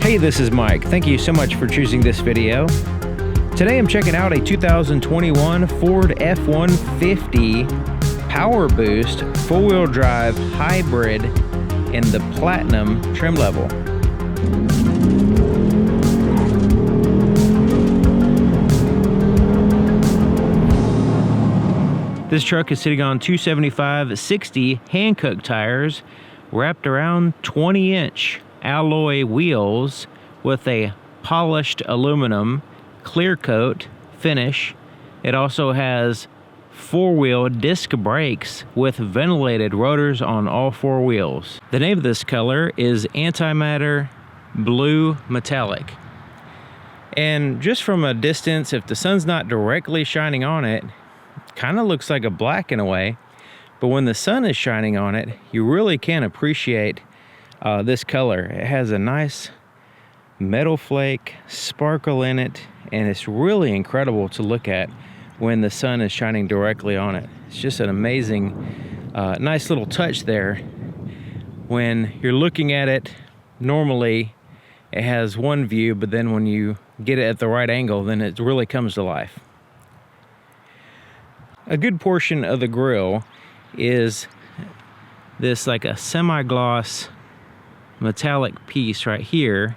Hey, this is Mike. Thank you so much for choosing this video. Today I'm checking out a 2021 Ford F-150 PowerBoost four-wheel drive hybrid in the Platinum trim level. This truck is sitting on 275/60 Hankook tires, wrapped around 20-inch alloy wheels with a polished aluminum clear coat finish. It also has four-wheel disc brakes with ventilated rotors on all four wheels. The name of this color is Antimatter Blue Metallic. And just from a distance, if the sun's not directly shining on it, kind of looks like a black in a way, but when the sun is shining on it, you really can appreciate this color. It has a nice metal flake sparkle in it, and it's really incredible to look at when the sun is shining directly on it. It's just an amazing, nice little touch there. When you're looking at it, normally it has one view, but then when you get it at the right angle, then it really comes to life. A good portion of the grille is this like a semi-gloss metallic piece right here.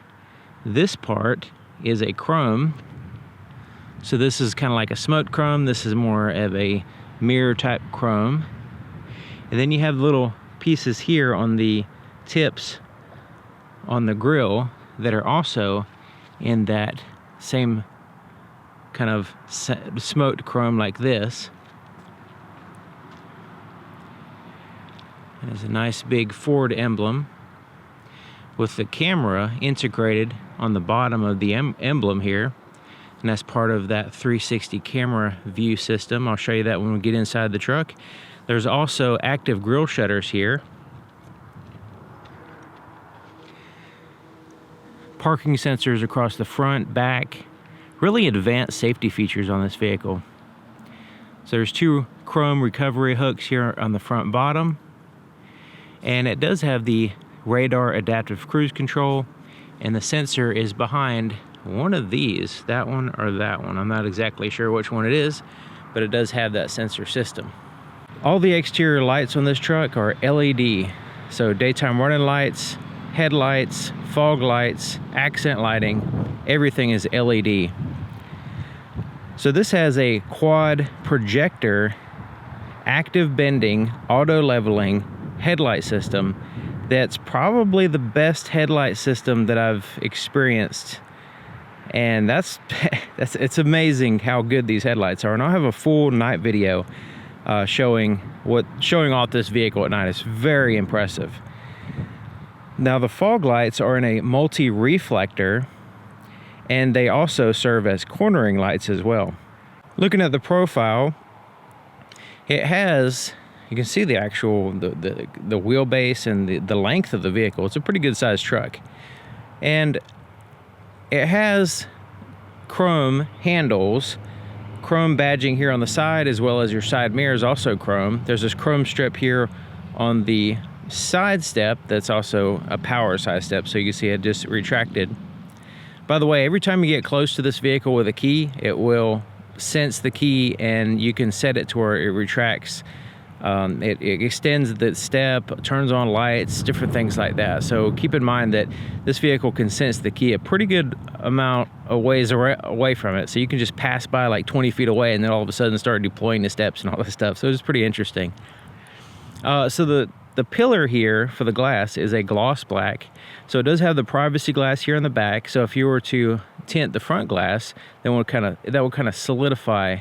This part is a chrome. So this is kind of like a smoked chrome. This is more of a mirror type chrome. And then you have little pieces here on the tips on the grille that are also in that same kind of smoked chrome like this. There's a nice big Ford emblem with the camera integrated on the bottom of the emblem here. And that's part of that 360 camera view system. I'll show you that when we get inside the truck. There's also active grille shutters here. Parking sensors across the front, back. Really advanced safety features on this vehicle. So there's two chrome recovery hooks here on the front bottom. And it does have the radar adaptive cruise control, and the sensor is behind one of these, that one or that one. I'm not exactly sure which one it is, but it does have that sensor system. All the exterior lights on this truck are LED, so daytime running lights, headlights, fog lights, accent lighting, everything is LED. So this has a quad projector, active bending, auto leveling headlight system that's probably the best headlight system that I've experienced. And it's amazing how good these headlights are. And I'll have a full night video showing off this vehicle at night. It's very impressive. Now the fog lights are in a multi-reflector, and they also serve as cornering lights as well. Looking at the profile, it has, you can see the actual the wheelbase and the length of the vehicle. It's a pretty good sized truck, and it has chrome handles, chrome badging here on the side, as well as your side mirrors also chrome. There's this chrome strip here on the side step that's also a power side step, so you can see it just retracted. By the way, every time you get close to this vehicle with a key, it will sense the key and you can set it to where it retracts. It extends the step, turns on lights, different things like that. So keep in mind that this vehicle can sense the key a pretty good amount of ways away from it. So you can just pass by like 20 feet away and then all of a sudden start deploying the steps and all this stuff. So it's pretty interesting. So the pillar here for the glass is a gloss black. So it does have the privacy glass here in the back. So if you were to tint the front glass, then that will kind of solidify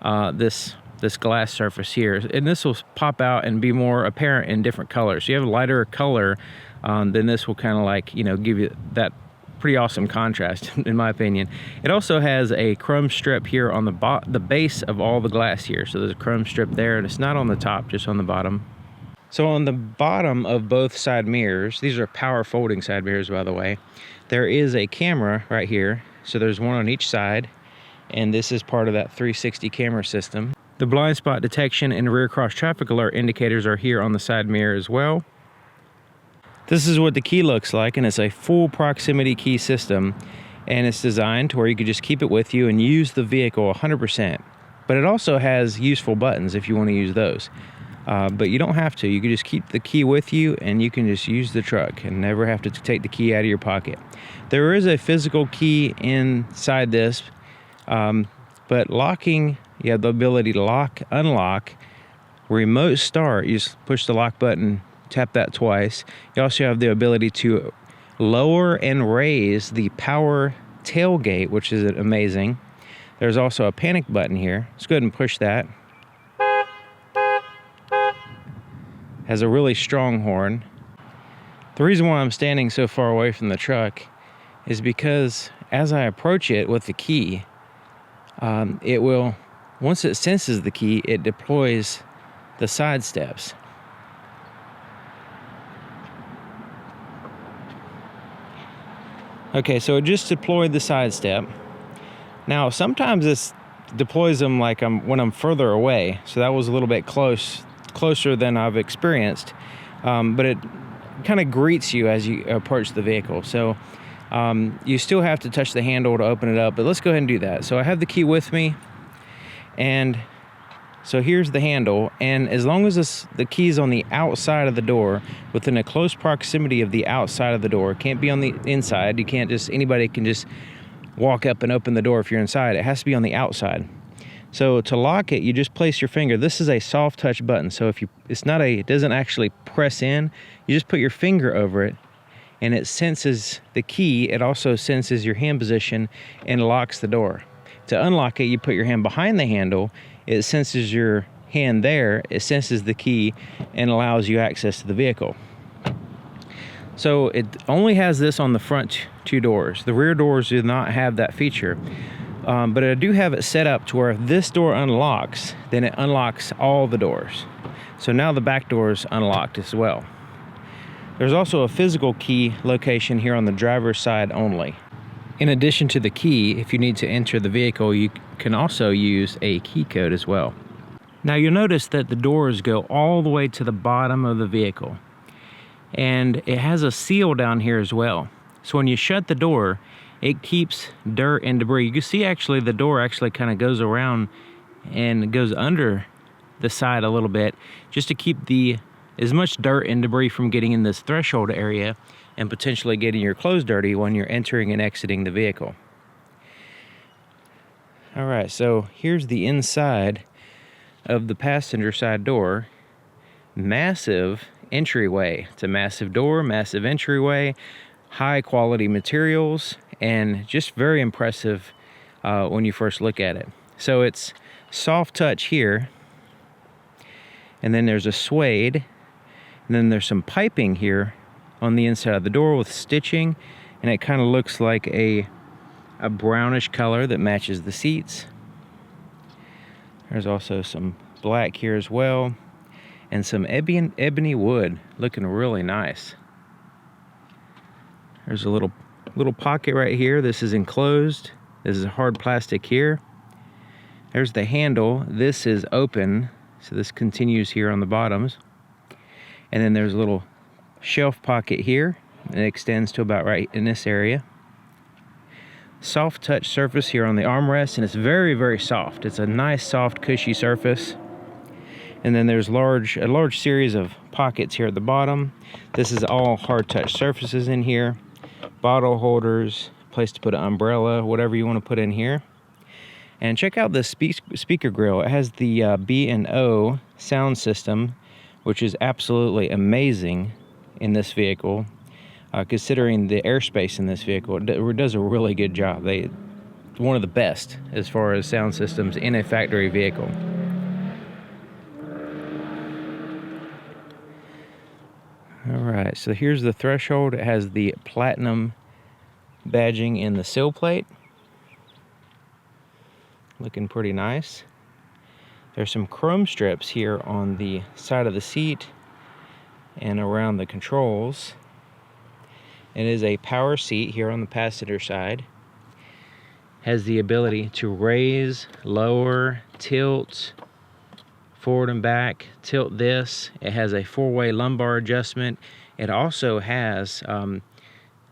this glass surface here, and this will pop out and be more apparent in different colors. So you have a lighter color, then this will kind of like, give you that pretty awesome contrast in my opinion. It also has a chrome strip here on the base of all the glass here. So there's a chrome strip there, and it's not on the top, just on the bottom. So on the bottom of both side mirrors, these are power folding side mirrors by the way, there is a camera right here. So there's one on each side, and this is part of that 360 camera system. The blind spot detection and rear cross traffic alert indicators are here on the side mirror as well. This is what the key looks like, and it's a full proximity key system, and it's designed to where you could just keep it with you and use the vehicle 100%. But it also has useful buttons if you want to use those. But you don't have to. You can just keep the key with you, and you can just use the truck and never have to take the key out of your pocket. There is a physical key inside this, but locking, you have the ability to lock, unlock, remote start. You just push the lock button, tap that twice. You also have the ability to lower and raise the power tailgate, which is amazing. There's also a panic button here. Let's go ahead and push that. Has a really strong horn. The reason why I'm standing so far away from the truck is because as I approach it with the key, it will, once it senses the key, it deploys the side steps. Okay, so it just deployed the side step. Now, sometimes this deploys them like when I'm further away, so that was a little bit closer than I've experienced, but it kind of greets you as you approach the vehicle. So you still have to touch the handle to open it up, but let's go ahead and do that. So I have the key with me, and so here's the handle, and as long as the key's on the outside of the door, within a close proximity of the outside of the door, it can't be on the inside. You can't just, anybody can just walk up and open the door if you're inside. It has to be on the outside. So to lock it, you just place your finger. This is a soft touch button, so if it doesn't actually press in, you just put your finger over it, and it senses the key. It also senses your hand position and locks the door. To unlock it, you put your hand behind the handle. It senses your hand there, it senses the key, and allows you access to the vehicle. So it only has this on the front two doors. The rear doors do not have that feature. But I do have it set up to where if this door unlocks, then it unlocks all the doors. So now the back door is unlocked as well. There's also a physical key location here on the driver's side only. In addition to the key, if you need to enter the vehicle, you can also use a key code as well. Now you'll notice that the doors go all the way to the bottom of the vehicle. And it has a seal down here as well. So when you shut the door, it keeps dirt and debris. You can see actually the door actually kind of goes around and goes under the side a little bit, just to keep as much dirt and debris from getting in this threshold area and potentially getting your clothes dirty when you're entering and exiting the vehicle. All right, so here's the inside of the passenger side door. Massive entryway. It's a massive door, massive entryway, high quality materials, and just very impressive when you first look at it. So it's soft touch here, and then there's a suede, and then there's some piping here on the inside of the door with stitching, and it kind of looks like a brownish color that matches the seats. There's also some black here as well, and some ebony wood, looking really nice. There's a little pocket right here. This is enclosed. This is hard plastic here. There's the handle. This is open, so this continues here on the bottoms. And then there's a little shelf pocket here, and it extends to about right in this area. Soft touch surface here on the armrest, and it's very, very soft. It's a nice, soft, cushy surface. And then there's a large series of pockets here at the bottom. This is all hard touch surfaces in here. Bottle holders, place to put an umbrella, whatever you want to put in here. And check out this speaker grill. It has the B&O sound system, which is absolutely amazing in this vehicle, considering the airspace in this vehicle. It does a really good job. It's one of the best as far as sound systems in a factory vehicle. All right, so here's the threshold. It has the platinum badging in the sill plate. Looking pretty nice. There's some chrome strips here on the side of the seat and around the controls. It is a power seat here on the passenger side. Has the ability to raise, lower, tilt, forward and back, tilt this. It has a 4-way lumbar adjustment. It also has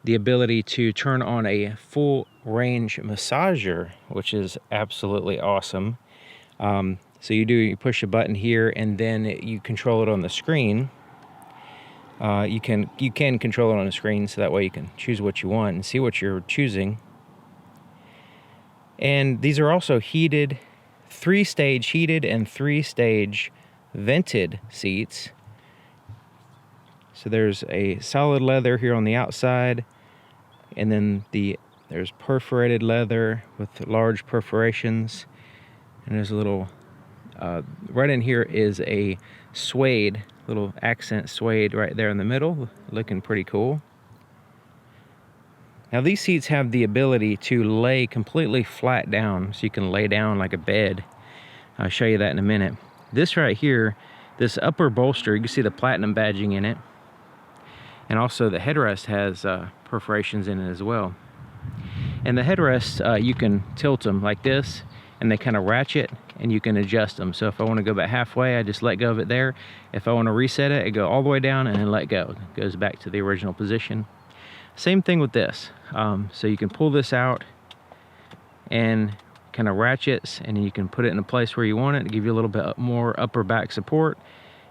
the ability to turn on a full range massager, which is absolutely awesome. So you push a button here, and then you control it on the screen. You can control it on the screen, so that way you can choose what you want and see what you're choosing. And these are also heated, 3-stage heated and 3-stage vented seats. So there's a solid leather here on the outside, and then there's perforated leather with large perforations, and there's a little right in here is a suede, little accent suede right there in the middle, looking pretty cool. Now these seats have the ability to lay completely flat down, so you can lay down like a bed. I'll show you that in a minute. This right here, this upper bolster, you can see the platinum badging in it, and also the headrest has perforations in it as well. And the headrests, you can tilt them like this, and they kind of ratchet, and you can adjust them. So if I want to go back halfway, I just let go of it there. If I want to reset it, I go all the way down and then let go. It goes back to the original position. Same thing with this. So you can pull this out and kind of ratchets, and you can put it in a place where you want it to give you a little bit more upper back support.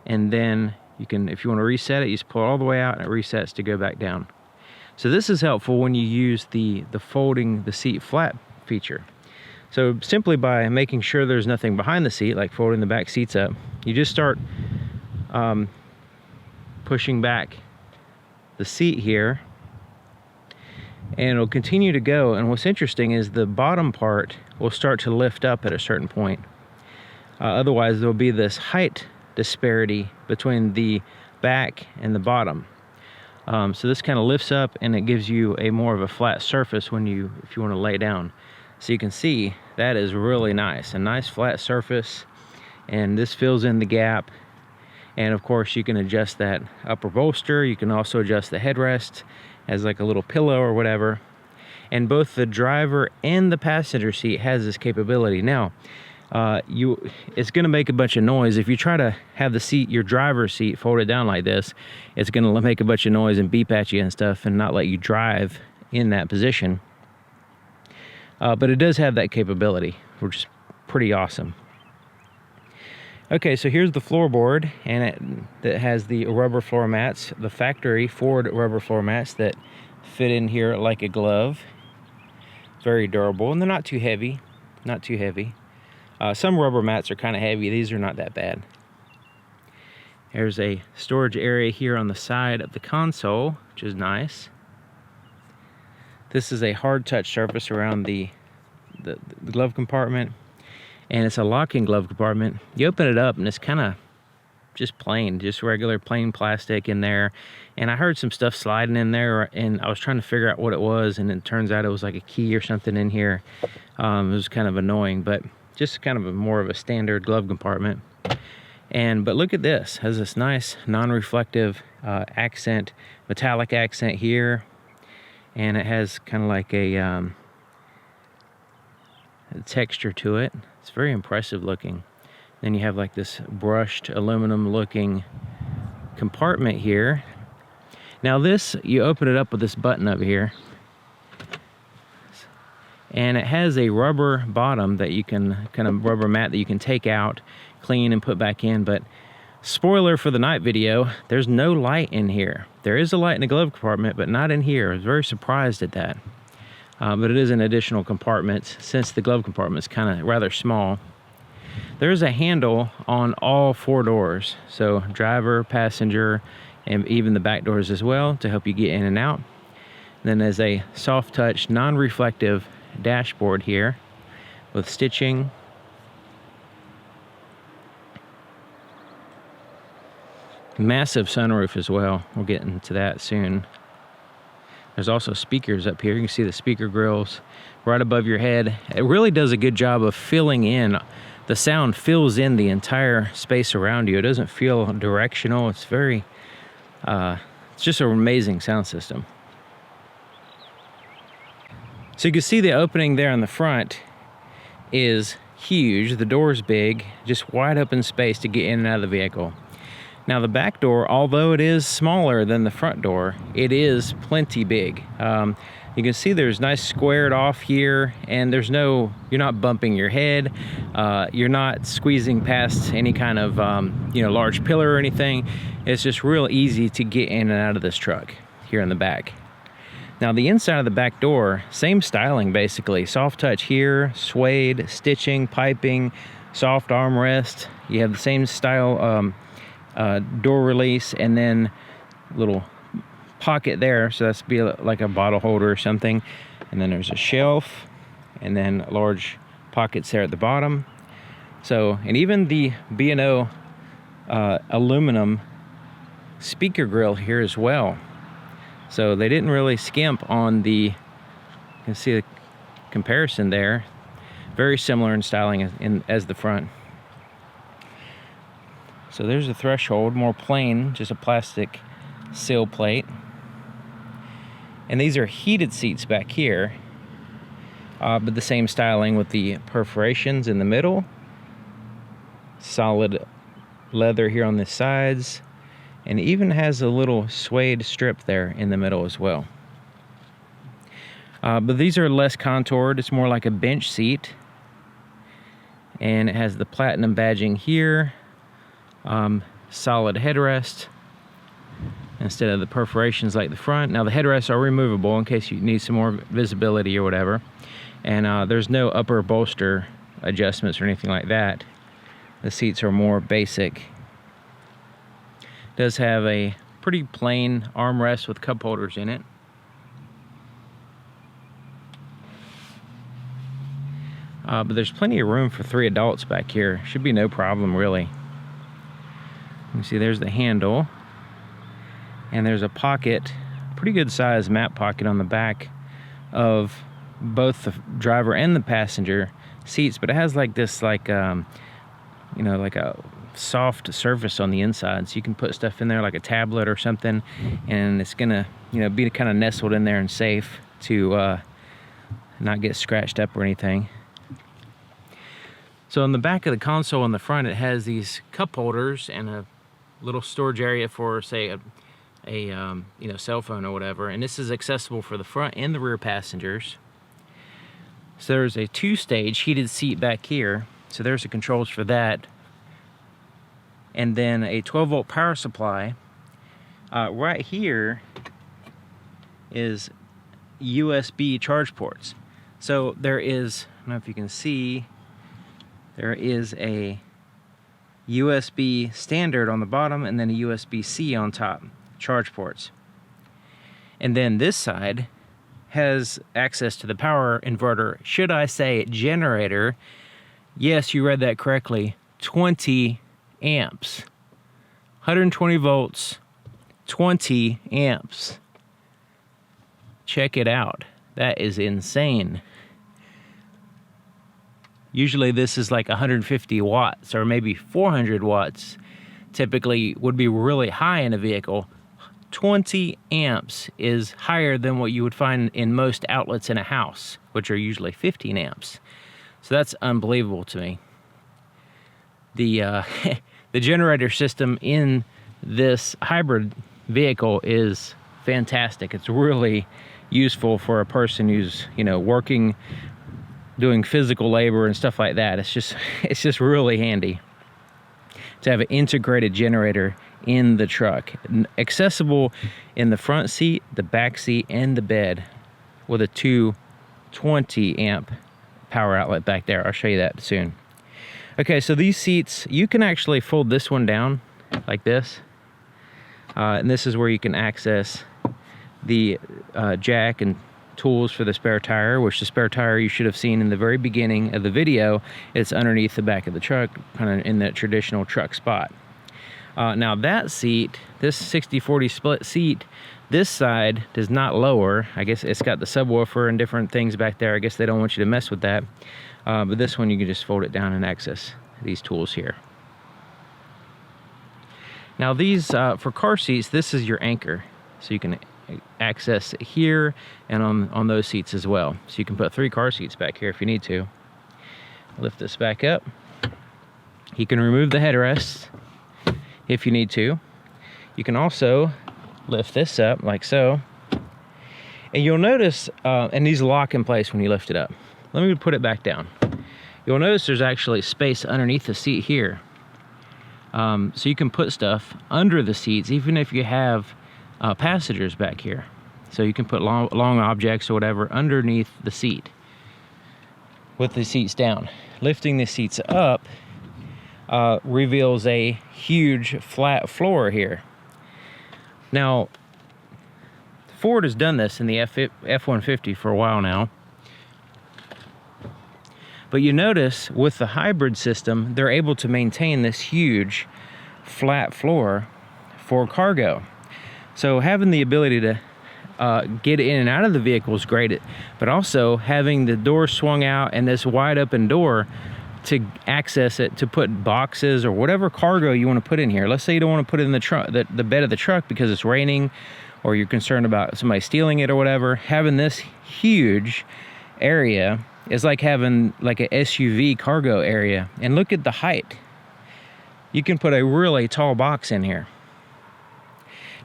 And then you can, if you want to reset it, you just pull it all the way out and it resets to go back down. So this is helpful when you use the folding the seat flat feature. So simply by making sure there's nothing behind the seat, like folding the back seats up, you just start pushing back the seat here, and it'll continue to go. And what's interesting is the bottom part will start to lift up at a certain point. Otherwise, there'll be this height disparity between the back and the bottom. So this kind of lifts up, and it gives you a more of a flat surface if you want to lay down. So you can see that is really nice, a nice flat surface, and this fills in the gap. And of course you can adjust that upper bolster. You can also adjust the headrest as like a little pillow or whatever. And both the driver and the passenger seat has this capability. Now, it's going to make a bunch of noise if you try to have the seat, your driver's seat, folded down like this. It's going to make a bunch of noise and beep at you and stuff, and not let you drive in that position. But it does have that capability, which is pretty awesome. Okay, so here's the floorboard, and that has the rubber floor mats, the factory Ford rubber floor mats that fit in here like a glove. Very durable, and they're not too heavy, not too heavy. Some rubber mats are kind of heavy. These are not that bad. There's a storage area here on the side of the console, which is nice. This is a hard touch surface around the glove compartment, and it's a locking glove compartment. You open it up and it's kind of just plain, just regular plain plastic in there. And I heard some stuff sliding in there, and I was trying to figure out what it was, and it turns out it was like a key or something in here. It was kind of annoying, but just kind of more of a standard glove compartment. But look at this, it has this nice non-reflective accent, metallic accent here. And it has kind of like a texture to it. It's very impressive looking. Then you have like this brushed aluminum looking compartment here. Now this, you open it up with this button up here, and it has a rubber bottom that you can, kind of rubber mat that you can take out, clean, and put back in. But spoiler for the night video, there's no light in here. There is a light in the glove compartment, but not in here. I was very surprised at that. But it is an additional compartment since the glove compartment is kind of rather small. There's a handle on all 4 doors, so driver, passenger, and even the back doors as well, to help you get in and out. Then there's a soft touch, non-reflective dashboard here with stitching. Massive sunroof as well. We'll get into that soon. There's also speakers up here. You can see the speaker grills right above your head. It really does a good job of filling in. The sound fills in the entire space around you. It doesn't feel directional. It's very, it's just an amazing sound system. So you can see the opening there on the front is huge. The door's big, just wide open space to get in and out of the vehicle. Now the back door, although it is smaller than the front door, it is plenty big. You can see there's nice squared off here, and there's no, you're not bumping your head. You're not squeezing past any kind of, large pillar or anything. It's just real easy to get in and out of this truck here in the back. Now the inside of the back door, same styling basically. Soft touch here, suede, stitching, piping, soft armrest. You have the same style door release, and then little pocket there, so that's be like a bottle holder or something. And then there's a shelf, and then large pockets there at the bottom. So, and even the B&O aluminum speaker grill here as well. So they didn't really skimp on the, you can see the comparison there. Very similar in styling as the front. So there's the threshold, more plain, just a plastic sill plate. And these are heated seats back here, but the same styling with the perforations in the middle. Solid leather here on the sides, and even has a little suede strip there in the middle as well. But these are less contoured. It's more like a bench seat. And it has the platinum badging here. Solid headrest instead of the perforations like the front. Now the headrests are removable in case you need some more visibility or whatever. And there's no upper bolster adjustments or anything like that. The seats are more basic. It does have a pretty plain armrest with cup holders in it. But there's plenty of room for 3 adults back here. Should be no problem really. You can see there's the handle, and there's a pocket, pretty good size map pocket on the back of both the driver and the passenger seats, but it has like this like a soft surface on the inside, so you can put stuff in there like a tablet or something, and it's gonna be kind of nestled in there and safe to not get scratched up or anything. So on the back of the console on the front, it has these cup holders and a little storage area for, say, a cell phone or whatever. And this is accessible for the front and the rear passengers. So there's a 2-stage heated seat back here. So there's the controls for that. And then a 12-volt power supply. Right here is USB charge ports. So there is, I don't know if you can see, there is a USB standard on the bottom and then a USB-C on top, charge ports. And then this side has access to the power inverter, should I say generator. Yes, you read that correctly, 20 amps. 120 volts, 20 amps. Check it out. That is insane. Usually this is like 150 watts or maybe 400 watts. Typically would be really high in a vehicle. 20 amps is higher than what you would find in most outlets in a house, which are usually 15 amps. So that's unbelievable to me. The the generator system in this hybrid vehicle is fantastic. It's really useful for a person who's, working, doing physical labor and stuff like that. It's just really handy to have an integrated generator in the truck, accessible in the front seat, the back seat, and the bed, with a 220 amp power outlet back there. I'll show you that soon. Okay, so these seats, you can actually fold this one down like this, and this is where you can access the jack and tools for the spare tire, which the spare tire you should have seen in the very beginning of the video. It's underneath the back of the truck, kind of in that traditional truck spot. Now that seat, this 60-40 split seat, this side does not lower. I guess it's got the subwoofer and different things back there. I guess they don't want you to mess with that. But this one, you can just fold it down and access these tools here. Now these, for car seats, this is your anchor. So you can access it here and on those seats as well. So you can put 3 car seats back here if you need to. Lift this back up. You can remove the headrests if you need to. You can also lift this up like so. And you'll notice, and these lock in place when you lift it up. Let me put it back down. You'll notice there's actually space underneath the seat here. So you can put stuff under the seats, even if you have passengers back here. So you can put long objects or whatever underneath the seat with the seats down. Lifting the seats up reveals a huge flat floor here. Now, Ford has done this in the F-150 for a while now. But you notice with the hybrid system, they're able to maintain this huge flat floor for cargo. So having the ability to get in and out of the vehicle is great, but also having the door swung out and this wide open door to access it, to put boxes or whatever cargo you want to put in here. Let's say you don't want to put it in the trunk, the bed of the truck because it's raining, or you're concerned about somebody stealing it or whatever. Having this huge area is like having like a SUV cargo area. And look at the height. You can put a really tall box in here.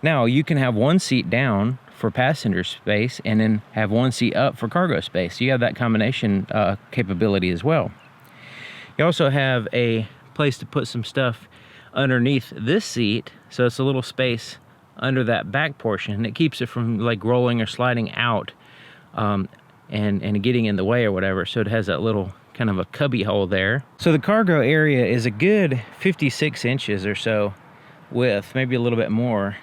Now you can have one seat down for passenger space and then have one seat up for cargo space. You have that combination capability as well. You also have a place to put some stuff underneath this seat, so it's a little space under that back portion, and it keeps it from like rolling or sliding out and getting in the way or whatever. So it has that little kind of a cubby hole there. So the cargo area is a good 56 inches or so width, maybe a little bit more,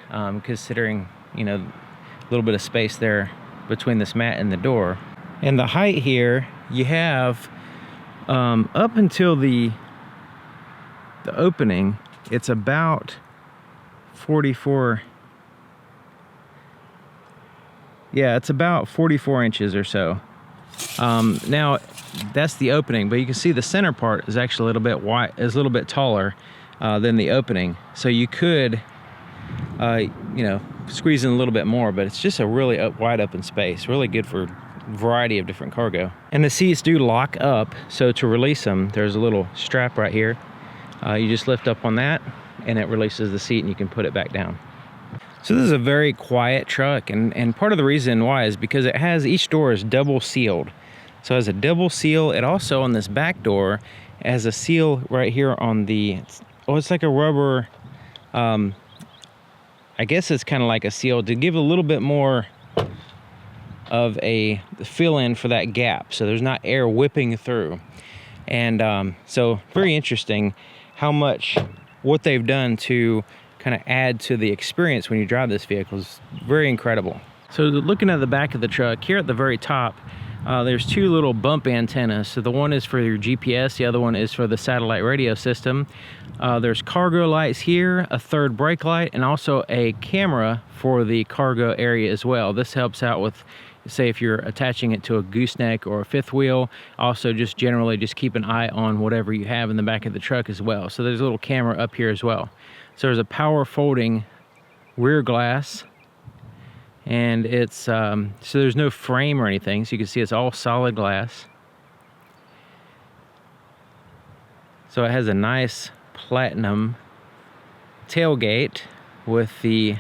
considering, you know, a little bit of space there between this mat and the door. And the height here, you have up until the opening, it's about 44. Yeah, it's about 44 inches or so. Now that's the opening, but you can see the center part is actually a little bit wide, is a little bit taller than the opening. So you could, you know, squeeze in a little bit more, but it's just a really wide open space, really good for a variety of different cargo. And the seats do lock up, so to release them, there's a little strap right here. You just lift up on that and it releases the seat and you can put it back down. So this is a very quiet truck, and part of the reason why is because it has, each door is double sealed. So it has a double seal. It also, on this back door, has a seal right here on the, oh, it's like a rubber, I guess it's kind of like a seal to give a little bit more of a fill in for that gap, so there's not air whipping through. And so very interesting how much, what they've done to kind of add to the experience when you drive this vehicle is very incredible. So looking at the back of the truck, here at the very top, there's two little bump antennas. So the one is for your GPS, the other one is for the satellite radio system. There's cargo lights here, a third brake light, and also a camera for the cargo area as well. This helps out with, say, if you're attaching it to a gooseneck or a fifth wheel. Also, just generally just keep an eye on whatever you have in the back of the truck as well. So there's a little camera up here as well. So there's a power folding rear glass, and it's so there's no frame or anything, so you can see it's all solid glass. So it has a nice platinum tailgate with the,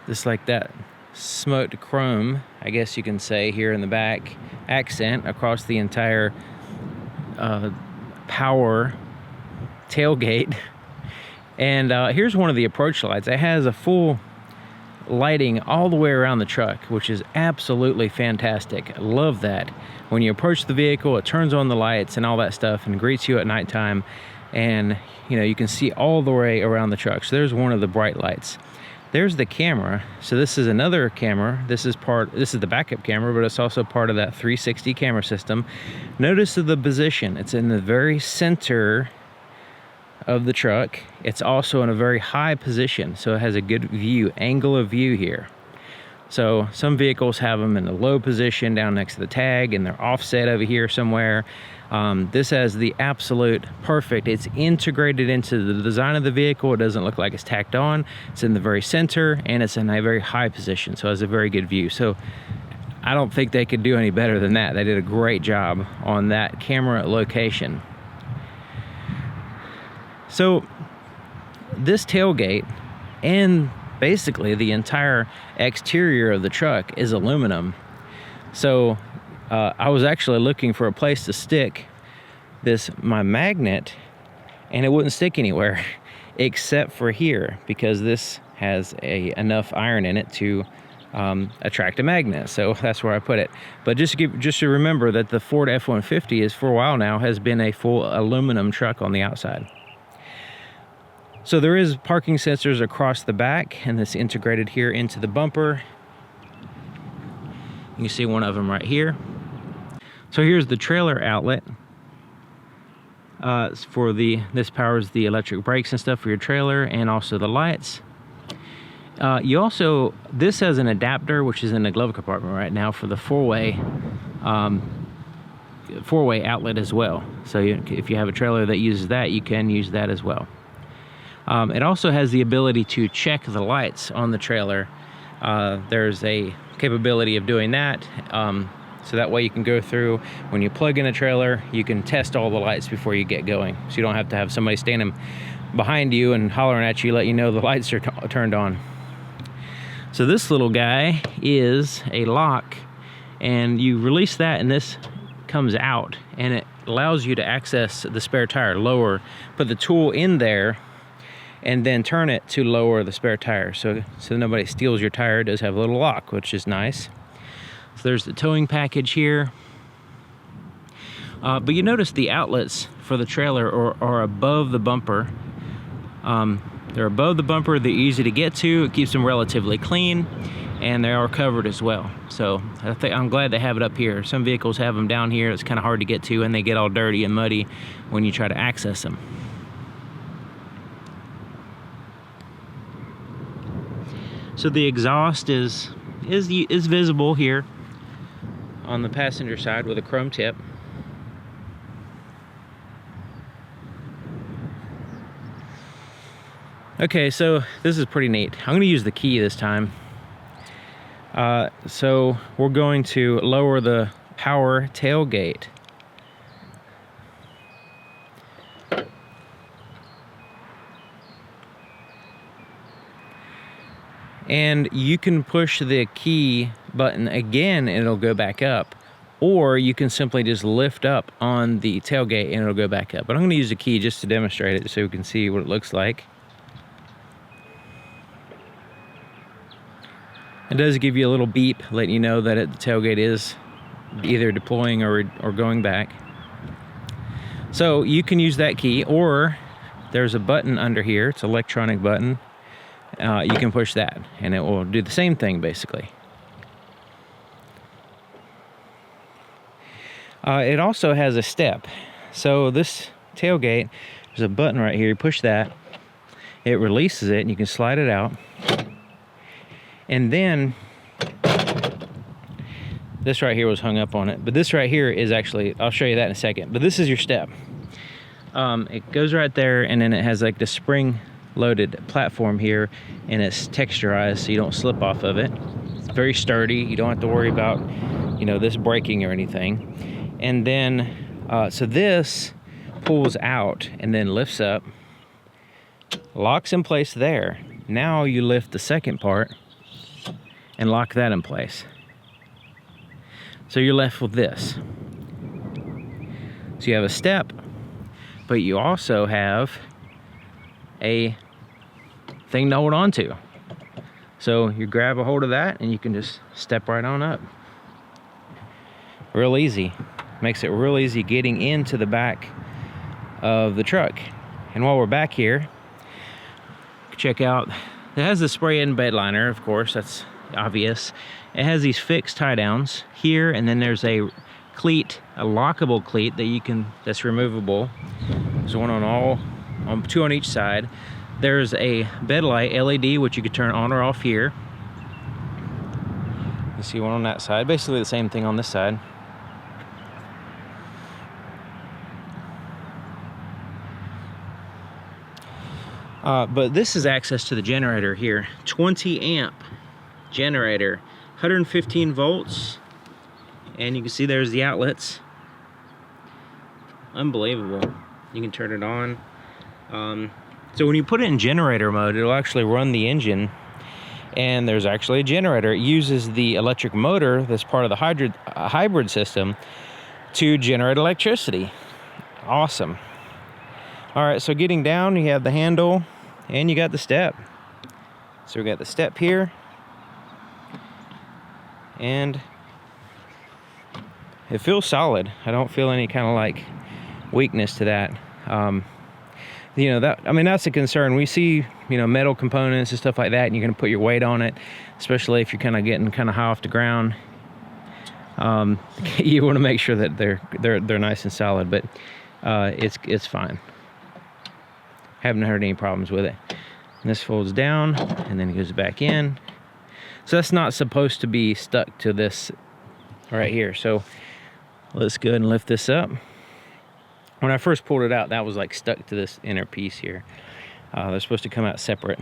just like that smoked chrome, I guess you can say, here in the back, accent across the entire power tailgate. And here's one of the approach lights. It has a full lighting all the way around the truck, which is absolutely fantastic. I love that. When you approach the vehicle, it turns on the lights and all that stuff and greets you at nighttime, and you know, you can see all the way around the truck. So there's one of the bright lights. There's the camera. So this is another camera. This is the backup camera, but it's also part of that 360 camera system. Notice the position. It's in the very center of the truck. It's also in a very high position, so it has a good view, angle of view here. So some vehicles have them in a low position down next to the tag, and they're offset over here somewhere. This has the absolute perfect, it's integrated into the design of the vehicle. It doesn't look like it's tacked on. It's in the very center, and it's in a very high position, so it has a very good view. So I don't think they could do any better than that. They did a great job on that camera location. So this tailgate and basically the entire exterior of the truck is aluminum. So I was actually looking for a place to stick my magnet, and it wouldn't stick anywhere except for here, because this has enough iron in it to attract a magnet. So that's where I put it. But just to remember that the Ford F-150 is, for a while now, has been a full aluminum truck on the outside. So there is parking sensors across the back, and it's integrated here into the bumper. You can see one of them right here. So here's the trailer outlet. This powers the electric brakes and stuff for your trailer, and also the lights. This has an adapter, which is in the glove compartment right now, for the four-way outlet as well. So if you have a trailer that uses that, you can use that as well. It also has the ability to check the lights on the trailer. There's a capability of doing that. So that way you can go through, when you plug in a trailer, you can test all the lights before you get going. So you don't have to have somebody standing behind you and hollering at you, let you know the lights are turned on. So this little guy is a lock, and you release that and this comes out, and it allows you to access the spare tire, put the tool in there, and then turn it to lower the spare tire. So nobody steals your tire. It does have a little lock, which is nice. So there's the towing package here. But you notice the outlets for the trailer are above the bumper. They're above the bumper, they're easy to get to, it keeps them relatively clean, and they are covered as well. So I'm glad they have it up here. Some vehicles have them down here, it's kind of hard to get to, and they get all dirty and muddy when you try to access them. So the exhaust is visible here on the passenger side with a chrome tip. Okay, so this is pretty neat. I'm going to use the key this time. So we're going to lower the power tailgate. And you can push the key button again and it'll go back up. Or you can simply just lift up on the tailgate and it'll go back up. But I'm going to use the key just to demonstrate it so we can see what it looks like. It does give you a little beep letting you know that the tailgate is either deploying or going back. So you can use that key, or there's a button under here. It's an electronic button. You can push that and it will do the same thing basically. It also has a step. So this tailgate, there's a button right here. You push that, it releases it, and you can slide it out. And then this right here was hung up on it, but this right here is actually, I'll show you that in a second, but this is your step. It goes right there, and then it has like the spring loaded platform here, and it's texturized so you don't slip off of it. It's very sturdy. You don't have to worry about, this breaking or anything. And then, so this pulls out and then lifts up, locks in place there. Now you lift the second part and lock that in place. So you're left with this. So you have a step, but you also have a thing to hold on to. So you grab a hold of that and you can just step right on up. Real easy. Makes it real easy getting into the back of the truck. And while we're back here, check out, it has the spray-in bed liner, of course, that's obvious. It has these fixed tie downs here, and then there's a cleat, a lockable cleat that's removable. There's one on two on each side. There's a bed light LED, which you could turn on or off here. You see one on that side, basically the same thing on this side. But this is access to the generator here. 20 amp generator, 115 volts, and you can see there's the outlets. Unbelievable. You can turn it on So when you put it in generator mode, it'll actually run the engine, and there's actually a generator. It uses the electric motor that's part of the hybrid system to generate electricity. Awesome. All right, so getting down, you have the handle and you got the step. So we got the step here, and it feels solid. I don't feel any kind of like weakness to that. You know, that, I mean, that's a concern. We see, you know, metal components and stuff like that, and you're going to put your weight on it, especially if you're kind of getting kind of high off the ground. You want to make sure that they're nice and solid, but it's fine. Haven't heard any problems with it. And this folds down and then it goes back in. So that's not supposed to be stuck to this right here. So let's go ahead and lift this up. When I first pulled it out, that was like stuck to this inner piece here. They're supposed to come out separate.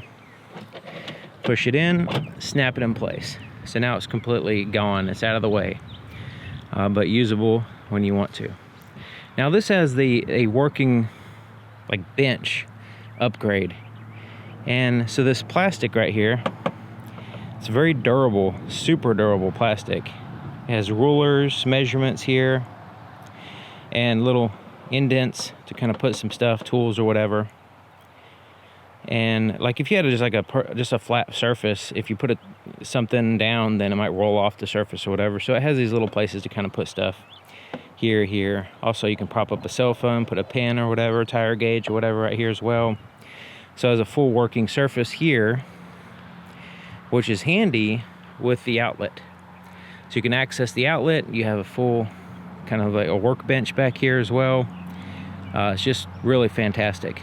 Push it in, snap it in place. So now it's completely gone, it's out of the way, but usable when you want to. Now this has a working like bench upgrade. And so this plastic right here, it's very durable, super durable plastic. It has rulers, measurements here, and little indents to kind of put some stuff, tools or whatever. And like if you had just a flat surface, if you put something down, then it might roll off the surface or whatever. So it has these little places to kind of put stuff here. Also, you can prop up a cell phone, put a pen or whatever, tire gauge or whatever right here as well. So it has a full working surface here, which is handy with the outlet. So you can access the outlet. You have a full kind of like a workbench back here as well. It's just really fantastic.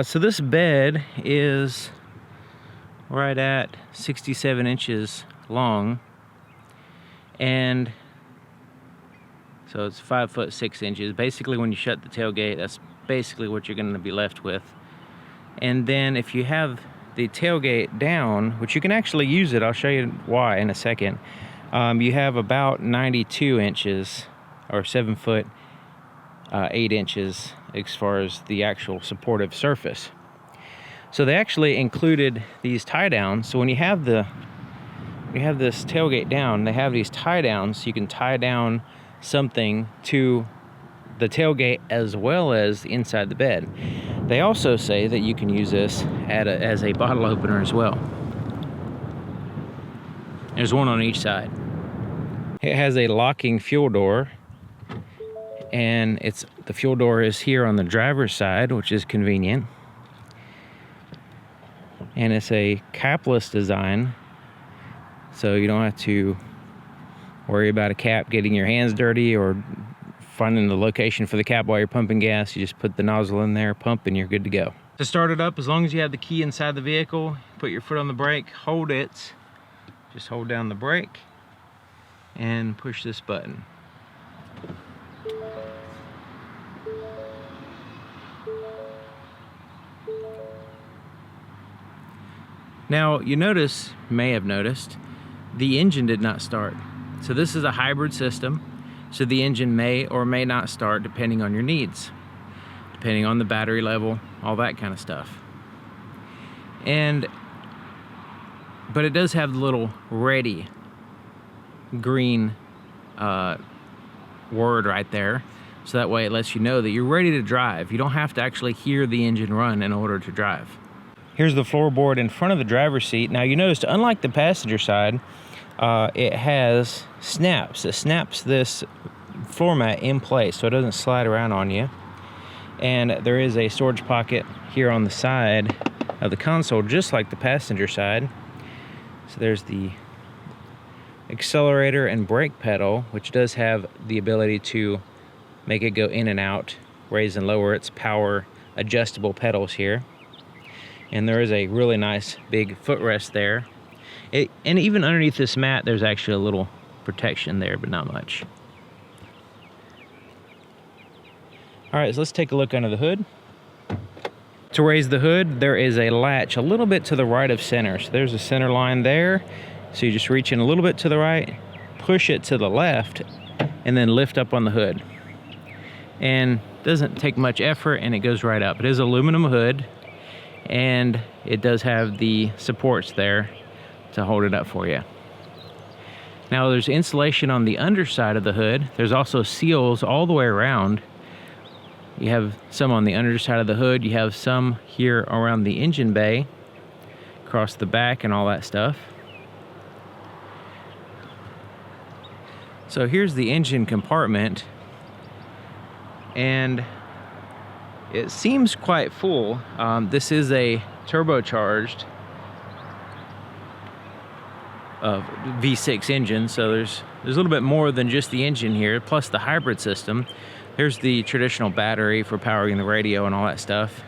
So this bed is right at 67 inches long, and so it's 5'6". Basically, when you shut the tailgate, that's basically what you're going to be left with. And then if you have the tailgate down, which you can actually use it, I'll show you why in a second, you have about 92 inches or 7 foot 8 inches as far as the actual supportive surface. So they actually included these tie downs. So when you have this tailgate down, they have these tie downs so you can tie down something to the tailgate as well as inside the bed. They also say that you can use this as a bottle opener as well. There's one on each side. It has a locking fuel door, and the fuel door is here on the driver's side, which is convenient. And it's a capless design, so you don't have to worry about a cap getting your hands dirty or finding the location for the cap while you're pumping gas. You just put the nozzle in there, pump, and you're good to go. To start it up, as long as you have the key inside the vehicle, put your foot on the brake, hold it, just hold down the brake and push this button. Now you may have noticed, the engine did not start. So this is a hybrid system, so the engine may or may not start depending on your needs, depending on the battery level, all that kind of stuff. But it does have the little ready green word right there, so that way it lets you know that you're ready to drive. You don't have to actually hear the engine run in order to drive. Here's the floorboard in front of the driver's seat. Now you noticed, unlike the passenger side, it has snaps. It snaps this floor mat in place so it doesn't slide around on you. And there is a storage pocket here on the side of the console, just like the passenger side. So there's the accelerator and brake pedal, which does have the ability to make it go in and out, raise and lower its power adjustable pedals here. And there is a really nice big footrest there. And even underneath this mat, there's actually a little protection there, but not much. All right, so let's take a look under the hood. To raise the hood, there is a latch a little bit to the right of center. So there's a center line there. So you just reach in a little bit to the right, push it to the left, and then lift up on the hood. And doesn't take much effort, and it goes right up. It is aluminum hood, and it does have the supports there to hold it up for you. Now there's insulation on the underside of the hood. There's also seals all the way around. You have some on the underside of the hood. You have some here around the engine bay, across the back and all that stuff. So here's the engine compartment, and it seems quite full. This is a turbocharged V6 engine, so there's a little bit more than just the engine here, plus the hybrid system. There's the traditional battery for powering the radio and all that stuff.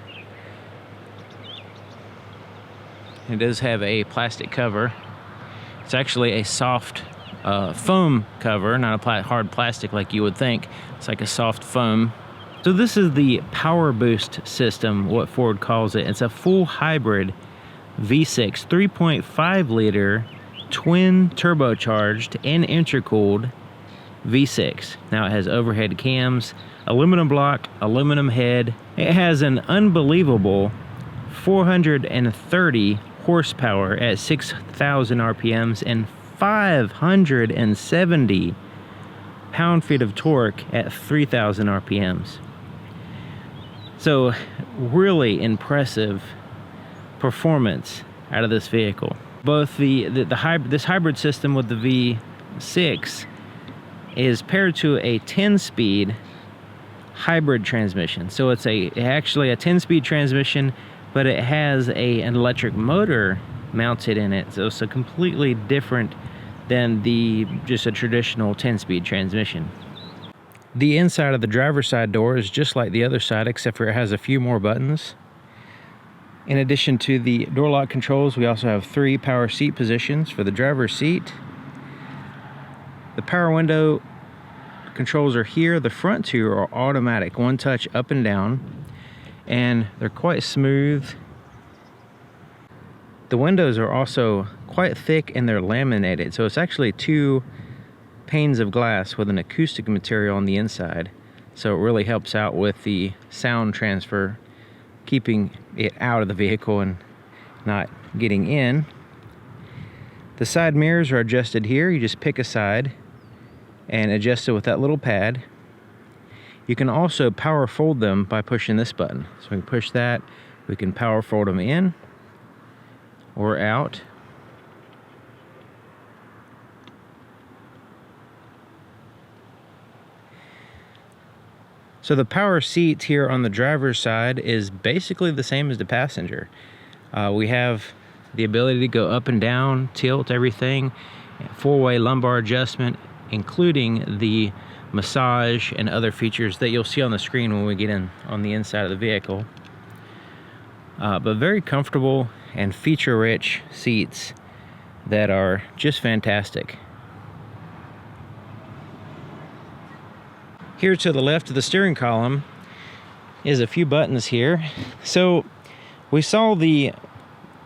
It does have a plastic cover. It's actually a soft foam cover, not a hard plastic like you would think. It's like a soft foam. So this is the PowerBoost system, what Ford calls it. It's a full hybrid V6 3.5 liter twin turbocharged and intercooled V6. Now it has overhead cams, aluminum block, aluminum head. It has an unbelievable 430 horsepower at 6,000 RPMs and 570 pound-feet of torque at 3,000 RPMs. So really impressive performance out of this vehicle. Both this hybrid system with the V6 is paired to a 10-speed hybrid transmission. So it's actually a 10-speed transmission, but it has an electric motor mounted in it. So it's completely different than just a traditional 10-speed transmission. The inside of the driver's side door is just like the other side, except for it has a few more buttons. In addition to the door lock controls, we also have 3 power seat positions for the driver's seat. The power window controls are here. The front 2 are automatic, one touch up and down, and they're quite smooth. The windows are also quite thick and they're laminated, so it's actually 2 panes of glass with an acoustic material on the inside, so it really helps out with the sound transfer, keeping it out of the vehicle and not getting in. The side mirrors are adjusted here. You just pick a side and adjust it with that little pad. You can also power fold them by pushing this button. So we can push that, we can power fold them in or out. So the power seat here on the driver's side is basically the same as the passenger. We have the ability to go up and down, tilt everything, 4-way lumbar adjustment, including the massage and other features that you'll see on the screen when we get in on the inside of the vehicle. But very comfortable and feature-rich seats that are just fantastic. Here to the left of the steering column is a few buttons here. So we saw the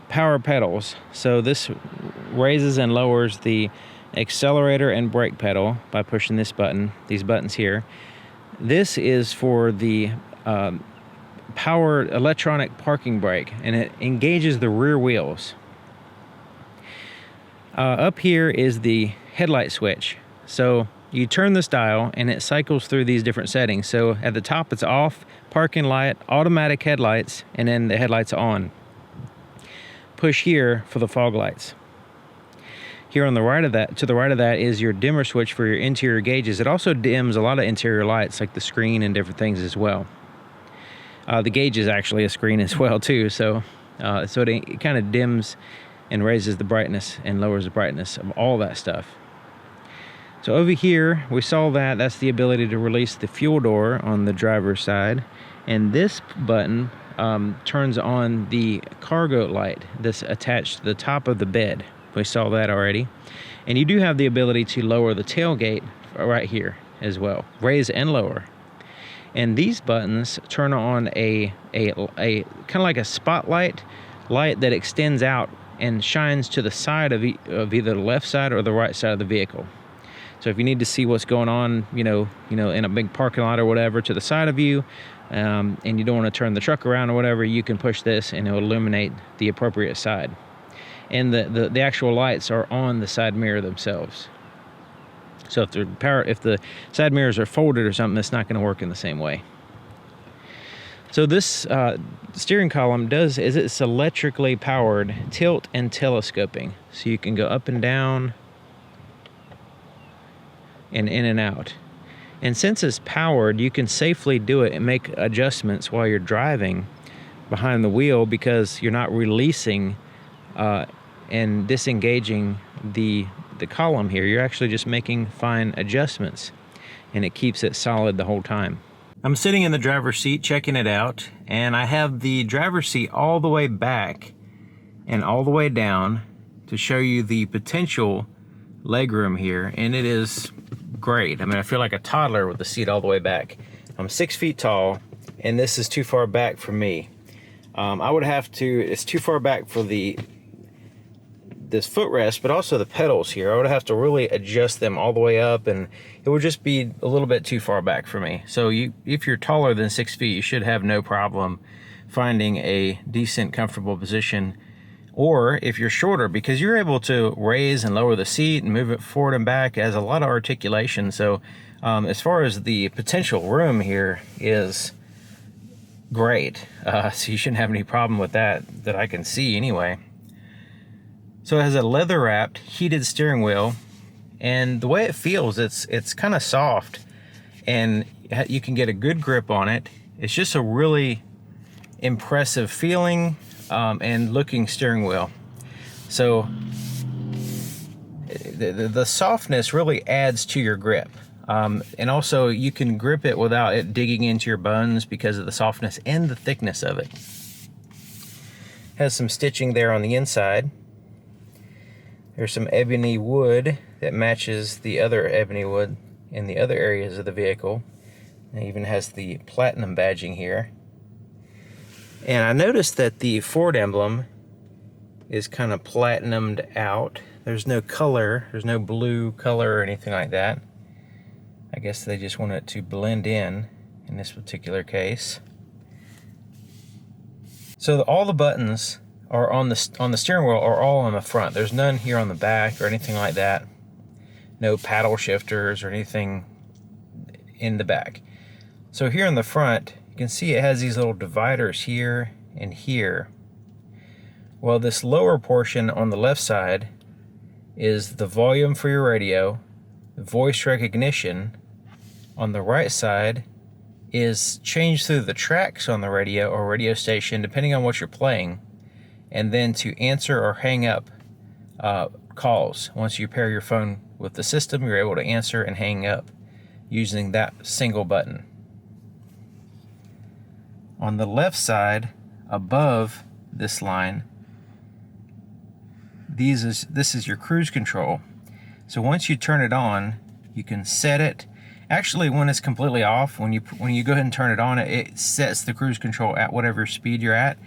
power pedals. So this raises and lowers the accelerator and brake pedal by pushing this button, these buttons here. This is for the power electronic parking brake, and it engages the rear wheels. Up here is the headlight switch. So you turn this dial and it cycles through these different settings. So at the top it's off, parking light, automatic headlights, and then the headlights on. Push here for the fog lights. Here on the right of that, to the right of that, is your dimmer switch for your interior gauges. It also dims a lot of interior lights like the screen and different things as well. The gauge is actually a screen as well too, so it kind of dims and raises the brightness and lowers the brightness of all that stuff. So over here, we saw that's the ability to release the fuel door on the driver's side. And this button turns on the cargo light that's attached to the top of the bed. We saw that already. And you do have the ability to lower the tailgate right here as well, raise and lower. And these buttons turn on a kind of like a spotlight light that extends out and shines to the side of either the left side or the right side of the vehicle. So if you need to see what's going on, you know, in a big parking lot or whatever to the side of you, and you don't want to turn the truck around or whatever, you can push this and it will illuminate the appropriate side. And the actual lights are on the side mirror themselves. So if the side mirrors are folded or something, it's not going to work in the same way. So this steering column it's electrically powered tilt and telescoping. So you can go up and down and in and out. And since it's powered, you can safely do it and make adjustments while you're driving behind the wheel, because you're not releasing and disengaging the column here. You're actually just making fine adjustments, and it keeps it solid the whole time. I'm sitting in the driver's seat checking it out, and I have the driver's seat all the way back and all the way down to show you the potential legroom here, and it is great. I mean, I feel like a toddler with the seat all the way back. I'm 6 feet tall, and this is too far back for me. I would have to, it's too far back for this footrest, but also the pedals here. I would have to really adjust them all the way up, and it would just be a little bit too far back for me. So if you're taller than 6 feet, you should have no problem finding a decent, comfortable position. Or if you're shorter, because you're able to raise and lower the seat and move it forward and back, it has a lot of articulation. So as far as the potential room here is great. So you shouldn't have any problem with that I can see anyway. So it has a leather wrapped heated steering wheel, and the way it feels, it's kind of soft, and you can get a good grip on it. It's just a really impressive feeling and looking steering wheel. So the softness really adds to your grip, and also you can grip it without it digging into your bones because of the softness and the thickness of it. Has some stitching there on the inside. There's some ebony wood that matches the other ebony wood in the other areas of the vehicle. It even has the platinum badging here. And I noticed that the Ford emblem is kind of platinumed out. There's no color, there's no blue color or anything like that. I guess they just want it to blend in this particular case. So all the buttons are on the steering wheel are all on the front. There's none here on the back or anything like that. No paddle shifters or anything in the back. So here in the front, you can see it has these little dividers here and here. Well, this lower portion on the left side is the volume for your radio, voice recognition. On the right side is change through the tracks on the radio or radio station, depending on what you're playing, and then to answer or hang up calls. Once you pair your phone with the system, you're able to answer and hang up using that single button. On the left side, above this line, this is your cruise control. So once you turn it on, you can set it. Actually, when it's completely off, when you go ahead and turn it on, it sets the cruise control at whatever speed you're at.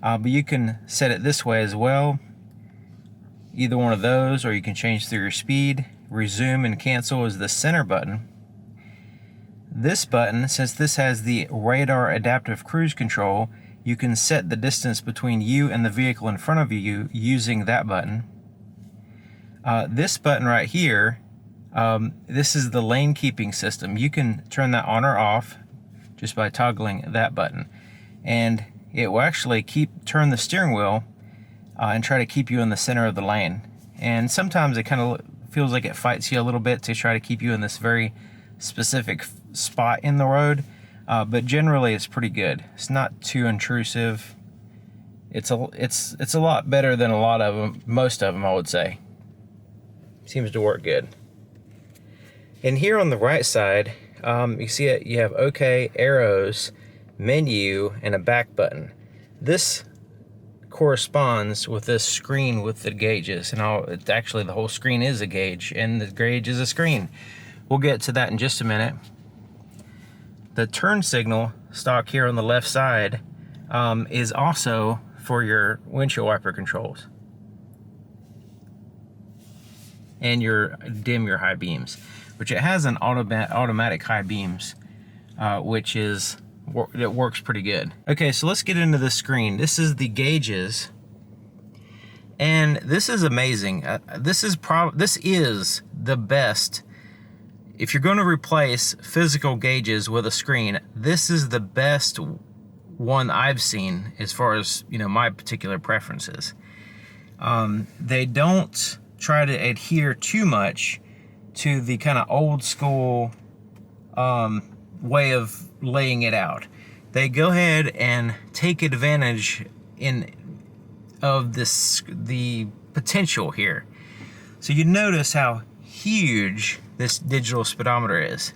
But you can set it this way as well, either one of those, or you can change through your speed. Resume and cancel is the center button. This button, since this has the radar adaptive cruise control, you can set the distance between you and the vehicle in front of you using that button. This button right here, this is the lane keeping system. You can turn that on or off just by toggling that button. And it will actually turn the steering wheel and try to keep you in the center of the lane. And sometimes it kind of feels like it fights you a little bit to try to keep you in this very specific spot in the road, but generally it's pretty good. It's not too intrusive. It's a lot better than a lot of them, most of them, I would say. Seems to work good. And here on the right side, you see it. You have OK, arrows, menu, and a back button. This corresponds with this screen with the gauges, and actually the whole screen is a gauge, and the gauge is a screen. We'll get to that in just a minute. The turn signal stock here on the left side is also for your windshield wiper controls. and dim your high beams, which it has an automatic high beams, which it works pretty good. Okay, so let's get into the screen. This is the gauges, and this is amazing. This is the best. If you're going to replace physical gauges with a screen, this is the best one I've seen as far as, you know, my particular preferences. They don't try to adhere too much to the kind of old school way of laying it out. They go ahead and take advantage of the potential here. So you notice how huge this digital speedometer is,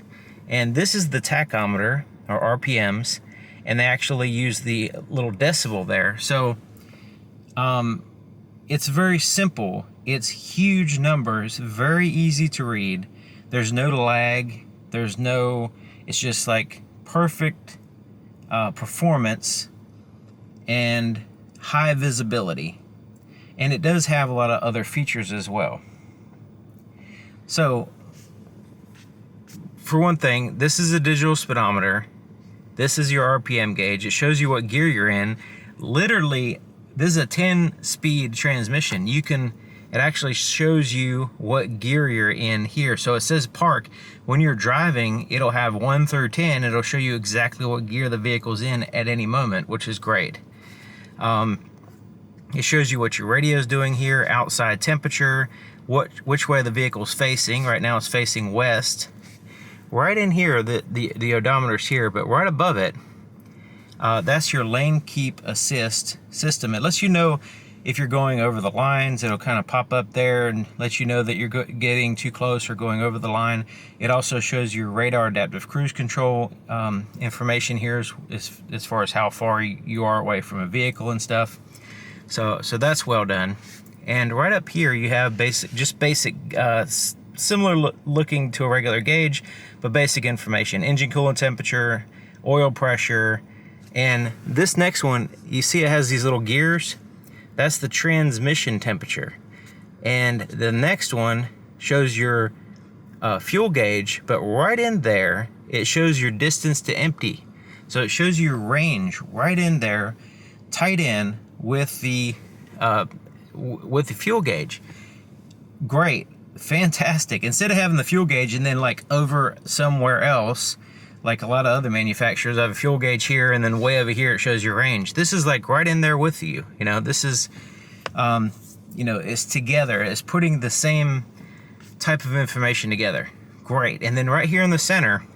and this is the tachometer, or RPMs, and they actually use the little decibel there. So it's very simple. It's huge numbers, very easy to read. There's no lag. It's just like perfect performance and high visibility. And it does have a lot of other features as well. So, for one thing, this is a digital speedometer. This is your RPM gauge. It shows you what gear you're in. Literally, this is a 10-speed transmission. It actually shows you what gear you're in here. So it says park. When you're driving, it'll have 1 through 10. It'll show you exactly what gear the vehicle's in at any moment, which is great. It shows you what your radio is doing here, outside temperature, which way the vehicle's facing. Right now it's facing west. Right in here, the odometer's here, but right above it, that's your lane keep assist system. It lets you know if you're going over the lines. It'll kind of pop up there and let you know that you're getting too close or going over the line. It also shows your radar adaptive cruise control information here as far as how far you are away from a vehicle and stuff. So that's well done. And right up here you have basic, similar looking to a regular gauge, but basic information: engine coolant temperature, oil pressure, and this next one, you see it has these little gears. That's the transmission temperature. And the next one shows your fuel gauge, but right in there it shows your distance to empty. So it shows your range right in there, tied in with the fuel gauge. Great. Fantastic. Instead of having the fuel gauge and then like over somewhere else, like a lot of other manufacturers, I have a fuel gauge here and then way over here it shows your range. This is like right in there with you. You know, this is, it's together. It's putting the same type of information together. Great. And then right here in the center,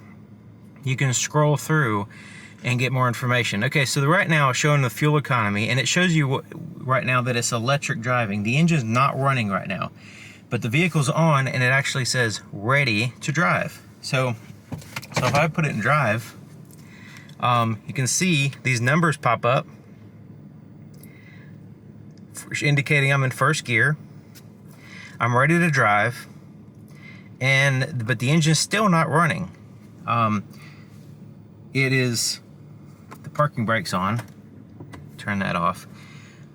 you can scroll through and get more information. Okay, so right now it's showing the fuel economy, and it shows you right now that it's electric driving. The engine's not running right now, but the vehicle's on and it actually says ready to drive. So if I put it in drive, you can see these numbers pop up indicating I'm in first gear. I'm ready to drive, but the engine's still not running. The parking brake's on. Turn that off.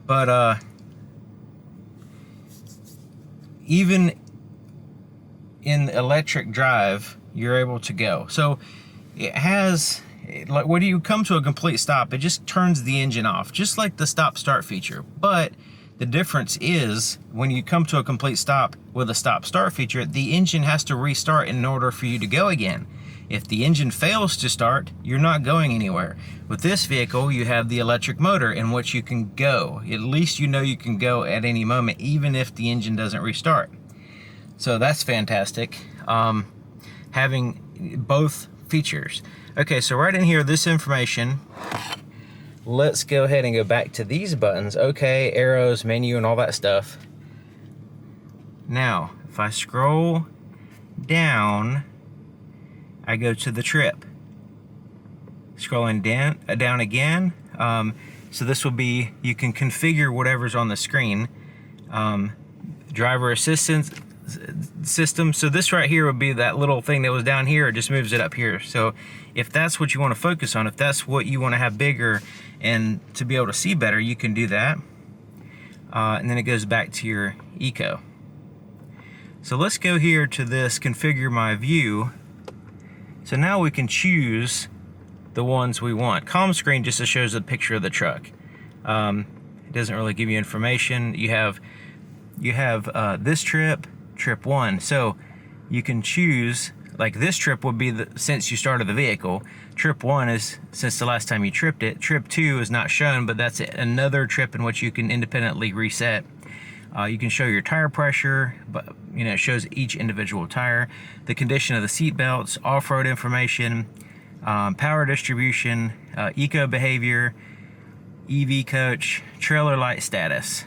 But even in electric drive, you're able to go. So it has, like, when you come to a complete stop, it just turns the engine off, just like the stop start feature. But the difference is when you come to a complete stop with a stop start feature, the engine has to restart in order for you to go again. If the engine fails to start, you're not going anywhere. With this vehicle, you have the electric motor in which you can go. At least you know you can go at any moment, even if the engine doesn't restart. So that's fantastic, having both features. Okay, so right in here, this information, let's go ahead and go back to these buttons. Okay, arrows, menu, and all that stuff. Now, if I scroll down, I go to the trip. Scrolling down again. So this will be, you can configure whatever's on the screen. Driver assistance system. So this right here would be that little thing that was down here. It just moves it up here. So if that's what you want to focus on, if that's what you want to have bigger and to be able to see better, you can do that. And then it goes back to your eco. So let's go here to this configure my view. So now we can choose the ones we want. Comm screen just shows a picture of the truck. It doesn't really give you information. You have this trip 1. So you can choose, like this trip would be since you started the vehicle. Trip 1 is since the last time you tripped it. Trip 2 is not shown, but that's another trip in which you can independently reset. You can show your tire pressure, but it shows each individual tire, the condition of the seat belts, off-road information, power distribution, eco behavior, EV coach, trailer light status.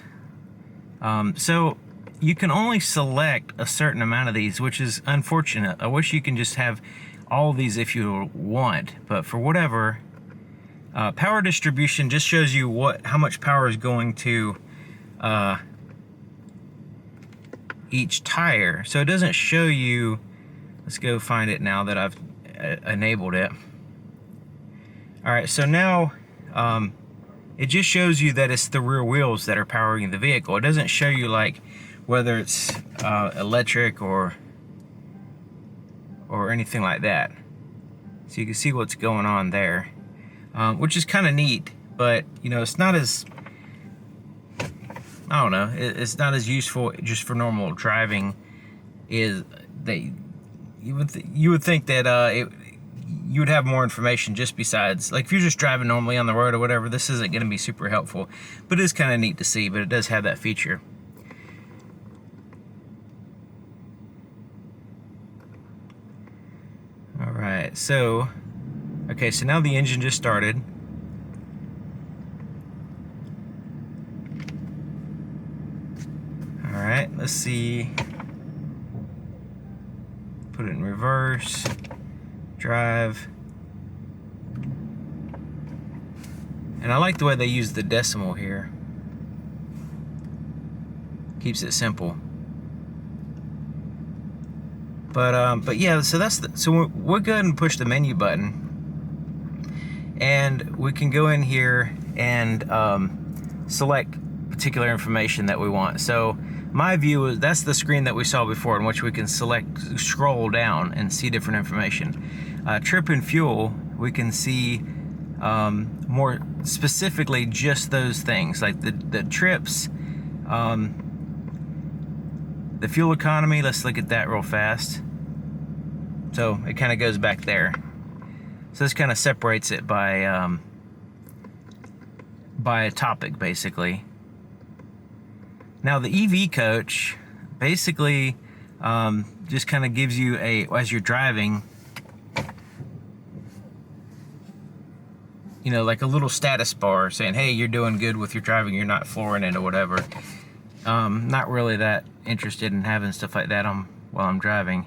So you can only select a certain amount of these, which is unfortunate. I wish you can just have all of these if you want, but for whatever, power distribution just shows you how much power is going to each tire. So it doesn't show you, let's go find it now that I've enabled it. All right, so now it just shows you that it's the rear wheels that are powering the vehicle. It doesn't show you like whether it's electric or anything like that. So you can see what's going on there, which is kind of neat, but it's not as, I don't know, it's not as useful just for normal driving. You would think that you would have more information just besides, like if you're just driving normally on the road or whatever, this isn't going to be super helpful, but it is kind of neat to see, but it does have that feature. All right, so, okay, so now the engine just started. All right, let's see. Put it in reverse, drive. And I like the way they use the decimal here. Keeps it simple. But yeah, so we'll go ahead and push the menu button, and we can go in here and select particular information that we want. So my view is, that's the screen that we saw before, in which we can scroll down and see different information. Trip and fuel, we can see more specifically just those things, like the trips, the fuel economy. Let's look at that real fast. So it kind of goes back there. So this kind of separates it by a topic, basically. Now the EV coach basically just kind of gives you as you're driving, like a little status bar saying, hey, you're doing good with your driving, you're not flooring it or whatever. Not really that interested in having stuff like that while I'm driving.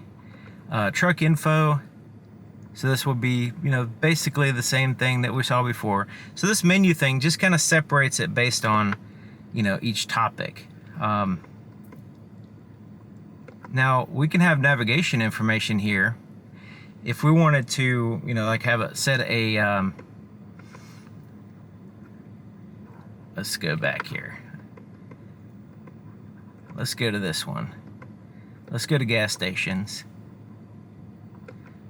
Truck info. So this will be, basically the same thing that we saw before. So this menu thing just kind of separates it based on, each topic. Now we can have navigation information here. If we wanted to, like let's go back here. Let's go to this one. Let's go to gas stations.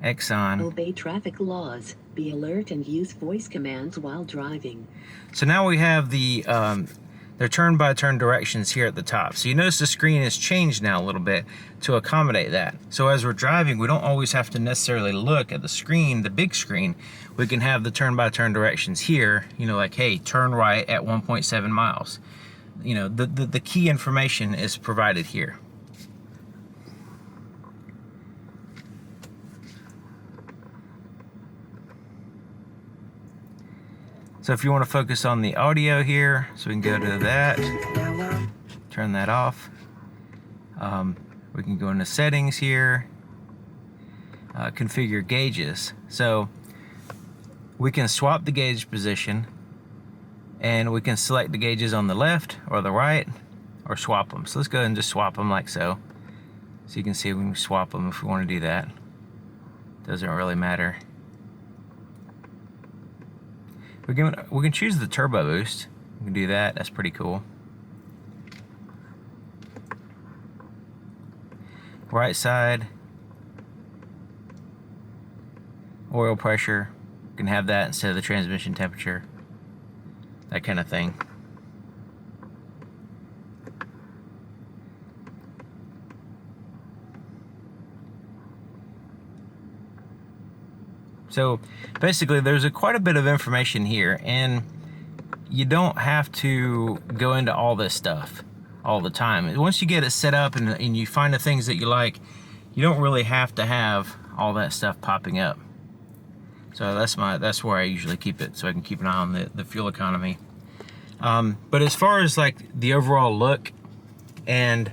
Exxon. Obey traffic laws. Be alert and use voice commands while driving. So now we have their turn-by-turn directions here at the top. So you notice the screen has changed now a little bit to accommodate that. So as we're driving, we don't always have to necessarily look at the screen, the big screen. We can have the turn-by-turn directions here, like, hey, turn right at 1.7 miles. The key information is provided here. So if you want to focus on the audio here, so we can go to that, turn that off. We can go into settings here, configure gauges. So we can swap the gauge position, and we can select the gauges on the left or the right, or swap them. So let's go ahead and just swap them like so. So you can see we can swap them if we want to do that. Doesn't really matter. We can choose the turbo boost. We can do that. That's pretty cool. right side, oil pressure, you can have that instead of the transmission temperature, that kind of thing. So basically there's quite a bit of information here, and you don't have to go into all this stuff all the time. Once you get it set up and you find the things that you like, you don't really have to have all that stuff popping up. So that's where I usually keep it, so I can keep an eye on the fuel economy. But as far as like the overall look and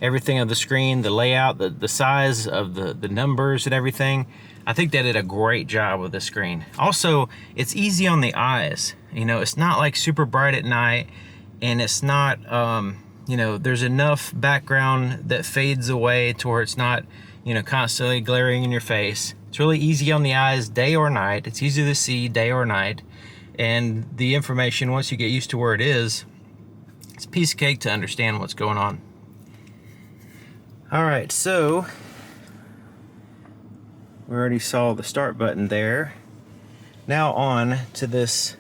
everything of the screen, the layout, the size of the numbers and everything, I think they did a great job with the screen. Also, it's easy on the eyes. You know, it's not like super bright at night, and it's not, you know, there's enough background that fades away to where it's not, you know, constantly glaring in your face. It's really easy on the eyes, day or night. It's easy to see day or night. And the information, once you get used to where it is, it's a piece of cake to understand what's going on. All right, so we already saw the start button there. Now on to this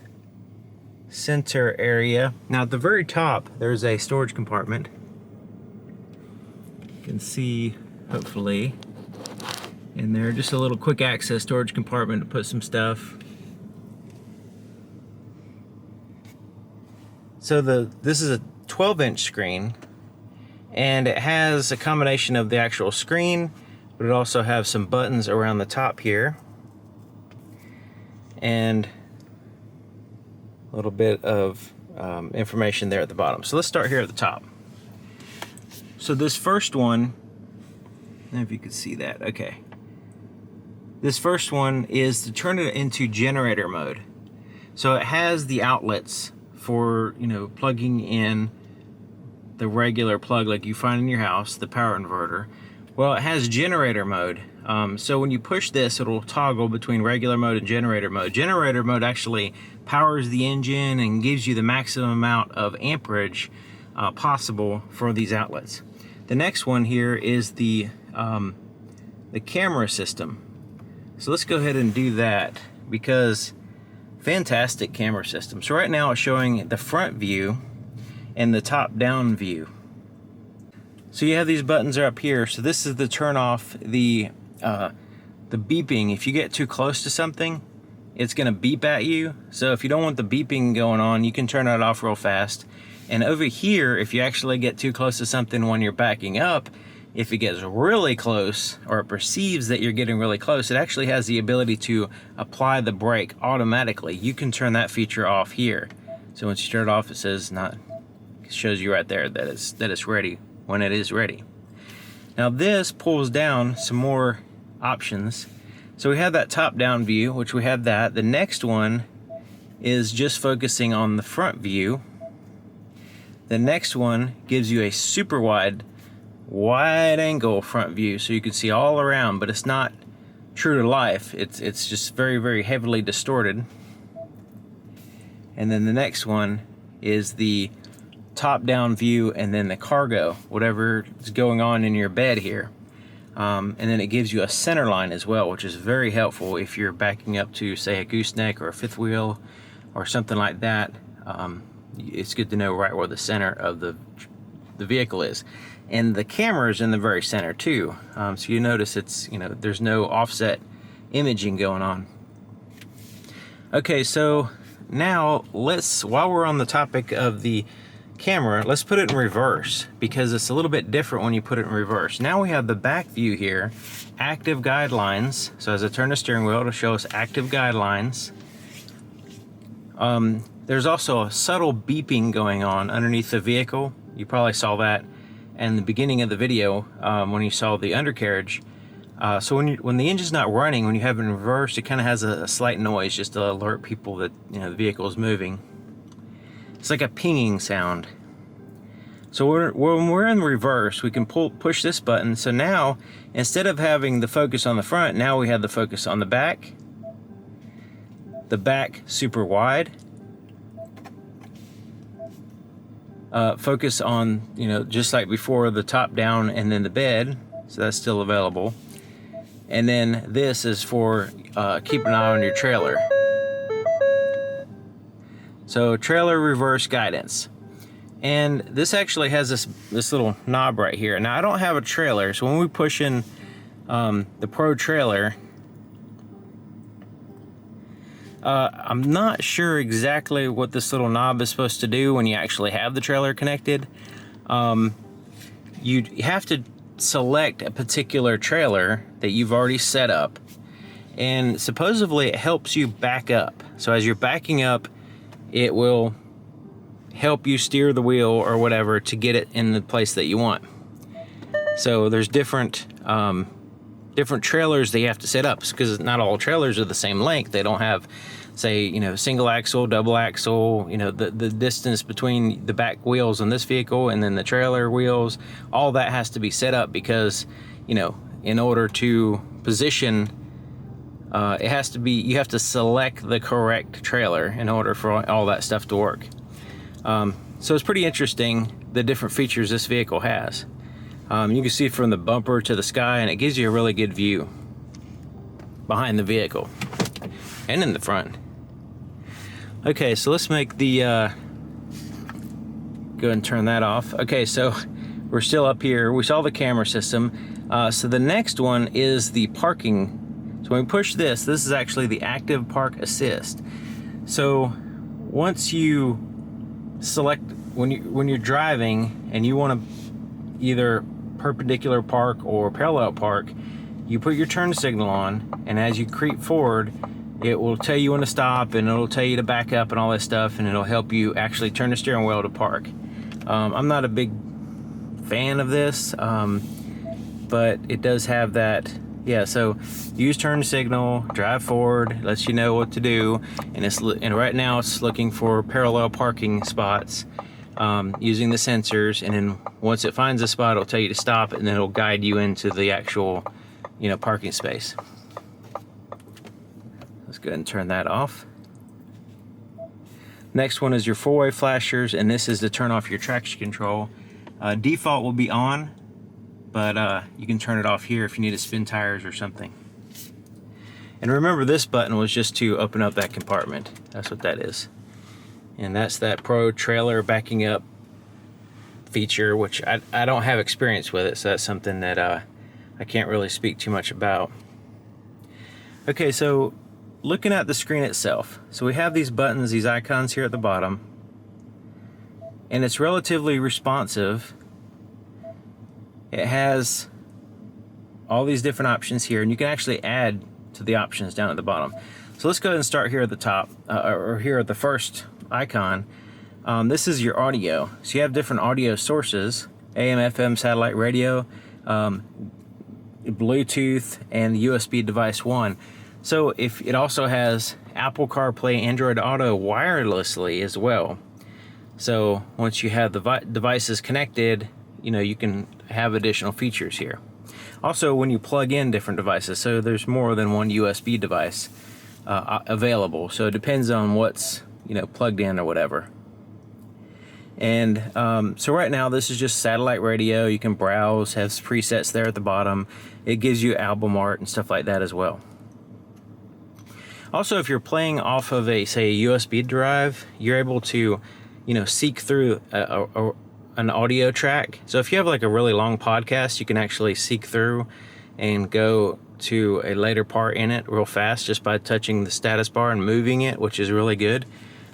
center area. Now at the very top, there's a storage compartment. You can see, hopefully, in there, just a little quick access storage compartment to put some stuff. So this is a 12-inch screen, and it has a combination of the actual screen, but it also has some buttons around the top here, and a little bit of information there at the bottom. So let's start here at the top. So this first one, I don't know if you can see that, okay. This first one is to turn it into generator mode. So it has the outlets for, you know, plugging in the regular plug like you find in your house, the power inverter. Well, it has generator mode. So when you push this, it'll toggle between regular mode and generator mode. Generator mode actually powers the engine and gives you the maximum amount of amperage possible for these outlets. The next one here is the camera system. So let's go ahead and do that, because fantastic camera system. So right now it's showing the front view and the top-down view. So you have these buttons are up here. So this is to turn off the beeping. If you get too close to something, it's gonna beep at you. So if you don't want the beeping going on, you can turn it off real fast. And over here, if you actually get too close to something when you're backing up, if it gets really close, or it perceives that you're getting really close, it actually has the ability to apply the brake automatically. You can turn that feature off here. So once you turn it off, it says it shows you right there that it's ready when it is ready. Now this pulls down some more options. So we have that top-down view, which we have that. The next one is just focusing on the front view. The next one gives you a super wide angle front view, so you can see all around, but it's not true to life. It's just very, very heavily distorted. And then the next one is the top-down view, and then the cargo, whatever is going on in your bed here. And then it gives you a center line as well, which is very helpful if you're backing up to, say, a gooseneck or a fifth wheel or something like that. It's good to know right where the center of the vehicle is. And the camera is in the very center too. So you notice it's, you know, there's no offset imaging going on. Okay, so now while we're on the topic of the camera, let's put it in reverse, because it's a little bit different when you put it in reverse. Now we have the back view here, active guidelines. So as I turn the steering wheel, it'll show us active guidelines. There's also a subtle beeping going on underneath the vehicle. You probably saw that in the beginning of the video when you saw the undercarriage. So when the engine's not running, when you have it in reverse, it kind of has a slight noise just to alert people that, you know, the vehicle is moving. It's like a pinging sound. So when we're in reverse, we can push this button. So now, instead of having the focus on the front, now we have the focus on the back. The back super wide. Focus on, you know, just like before, the top down and then the bed. so that's still available. And then this is for keeping an eye on your trailer. So trailer reverse guidance. And this actually has this little knob right here. Now I don't have a trailer, so when we push in the Pro trailer, I'm not sure exactly what this little knob is supposed to do when you actually have the trailer connected. You have to select a particular trailer that you've already set up, and supposedly it helps you back up. So as you're backing up, it will help you steer the wheel or whatever to get it in the place that you want. So there's different trailers that you have to set up, because not all trailers are the same length. They don't have, say, you know, single axle, double axle, you know, the distance between the back wheels on this vehicle and then the trailer wheels. All that has to be set up because, you know, in order to position, it has to be, you have to select the correct trailer in order for all that stuff to work. So it's pretty interesting the different features this vehicle has. You can see from the bumper to the sky, and it gives you a really good view behind the vehicle and in the front. Okay, so let's make the go ahead and turn that off. Okay, so we're still up here. We saw the camera system. So the next one is the parking. So when we push this, this is actually the active park assist. So once you select, when you're driving and you want to either perpendicular park or parallel park, you put your turn signal on, and as you creep forward, it will tell you when to stop, and it'll tell you to back up and all that stuff, and it'll help you actually turn the steering wheel to park. I'm not a big fan of this, but it does have that. Yeah, so use turn signal, drive forward, lets you know what to do, and right now it's looking for parallel parking spots using the sensors, and then once it finds a spot, it'll tell you to stop, and then it'll guide you into the actual, you know, parking space. Let's go ahead and turn that off. Next one is your four-way flashers, and this is to turn off your traction control. Default will be on, but you can turn it off here if you need to spin tires or something. And remember, this button was just to open up that compartment. That's what that is. And that's that Pro trailer backing up feature, which I don't have experience with it, so that's something that I can't really speak too much about. Okay, so looking at the screen itself, so we have these buttons, these icons here at the bottom, and it's relatively responsive. It has all these different options here, and you can actually add to the options down at the bottom. So let's go ahead and start here at the top, or here at the first icon. This is your audio. So you have different audio sources: AM, FM, satellite radio, Bluetooth, and the USB device 1. So if it also has Apple CarPlay, Android Auto wirelessly as well. So once you have the devices connected, you know, you can have additional features here. Also, when you plug in different devices, so there's more than one USB device available. So it depends on what's, you know, plugged in or whatever. And so right now this is just satellite radio. You can browse, has presets there at the bottom. It gives you album art and stuff like that as well. Also, if you're playing off of a, say, a USB drive, you're able to, you know, seek through an audio track. So if you have like a really long podcast, you can actually seek through and go to a later part in it real fast just by touching the status bar and moving it, which is really good.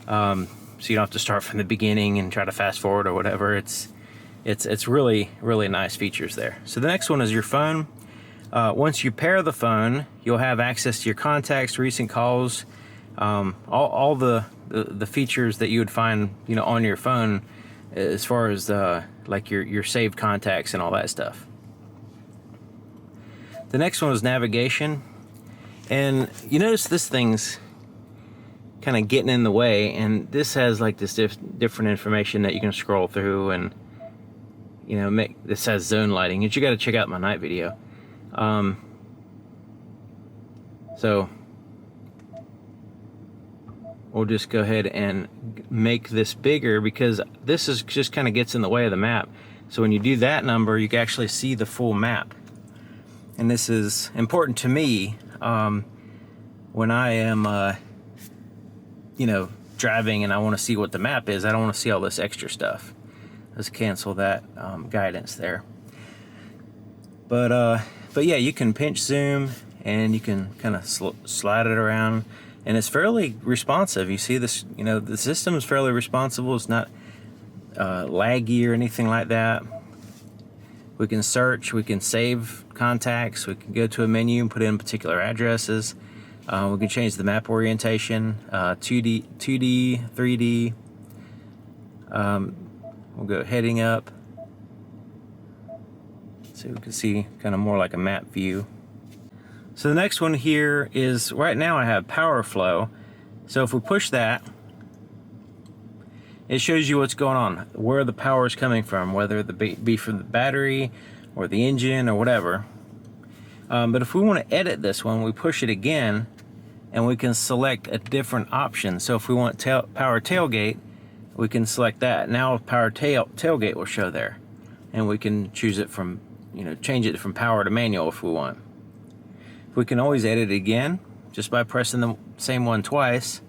So you don't have to start from the beginning and try to fast forward or whatever. It's really, really nice features there. So the next one is your phone. Once you pair the phone, you'll have access to your contacts, recent calls, all the features that you would find, you know, on your phone, as far as like your saved contacts and all that stuff. The next one is navigation, and you notice this thing's kind of getting in the way, and this has like this different information that you can scroll through, and you know, this has zone lighting, and you got to check out my night video. So we'll just go ahead and make this bigger, because this is just kind of gets in the way of the map. So when you do that number, you can actually see the full map and this is important to me when I am, you know, driving and I want to see what the map is. I don't want to see all this extra stuff. Let's cancel that guidance there. But yeah, you can pinch zoom and you can kind of slide it around, and it's fairly responsive. You see this, you know, the system is fairly responsible. It's not laggy or anything like that. We can search, we can save contacts, we can go to a menu and put in particular addresses. We can change the map orientation, 2D, 3D. We'll go heading up, so we can see kind of more like a map view. So the next one here is, right now I have power flow. So if we push that, it shows you what's going on, where the power is coming from, whether it be from the battery or the engine or whatever. But if we want to edit this one, we push it again and we can select a different option. So if we want power tailgate, we can select that. Now power tailgate will show there, and we can choose it from, you know, change it from power to manual if we want. We can always edit it again just by pressing the same one twice,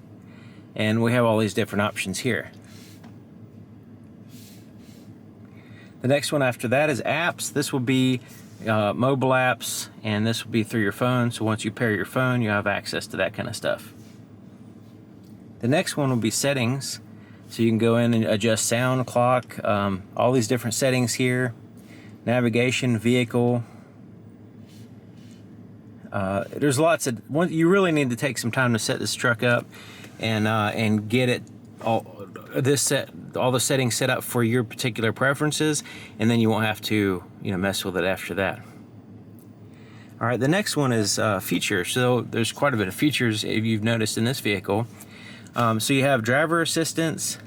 and we have all these different options here. The next one after that is apps. This will be mobile apps, and this will be through your phone. So once you pair your phone, you have access to that kind of stuff. The next one will be settings. So you can go in and adjust sound, clock, all these different settings here. Navigation, vehicle. There's lots of, you really need to take some time to set this truck up and get it all the settings set up for your particular preferences, and then you won't have to, you know, mess with it after that. All right, the next one is features. So there's quite a bit of features if you've noticed in this vehicle. So you have driver assistance,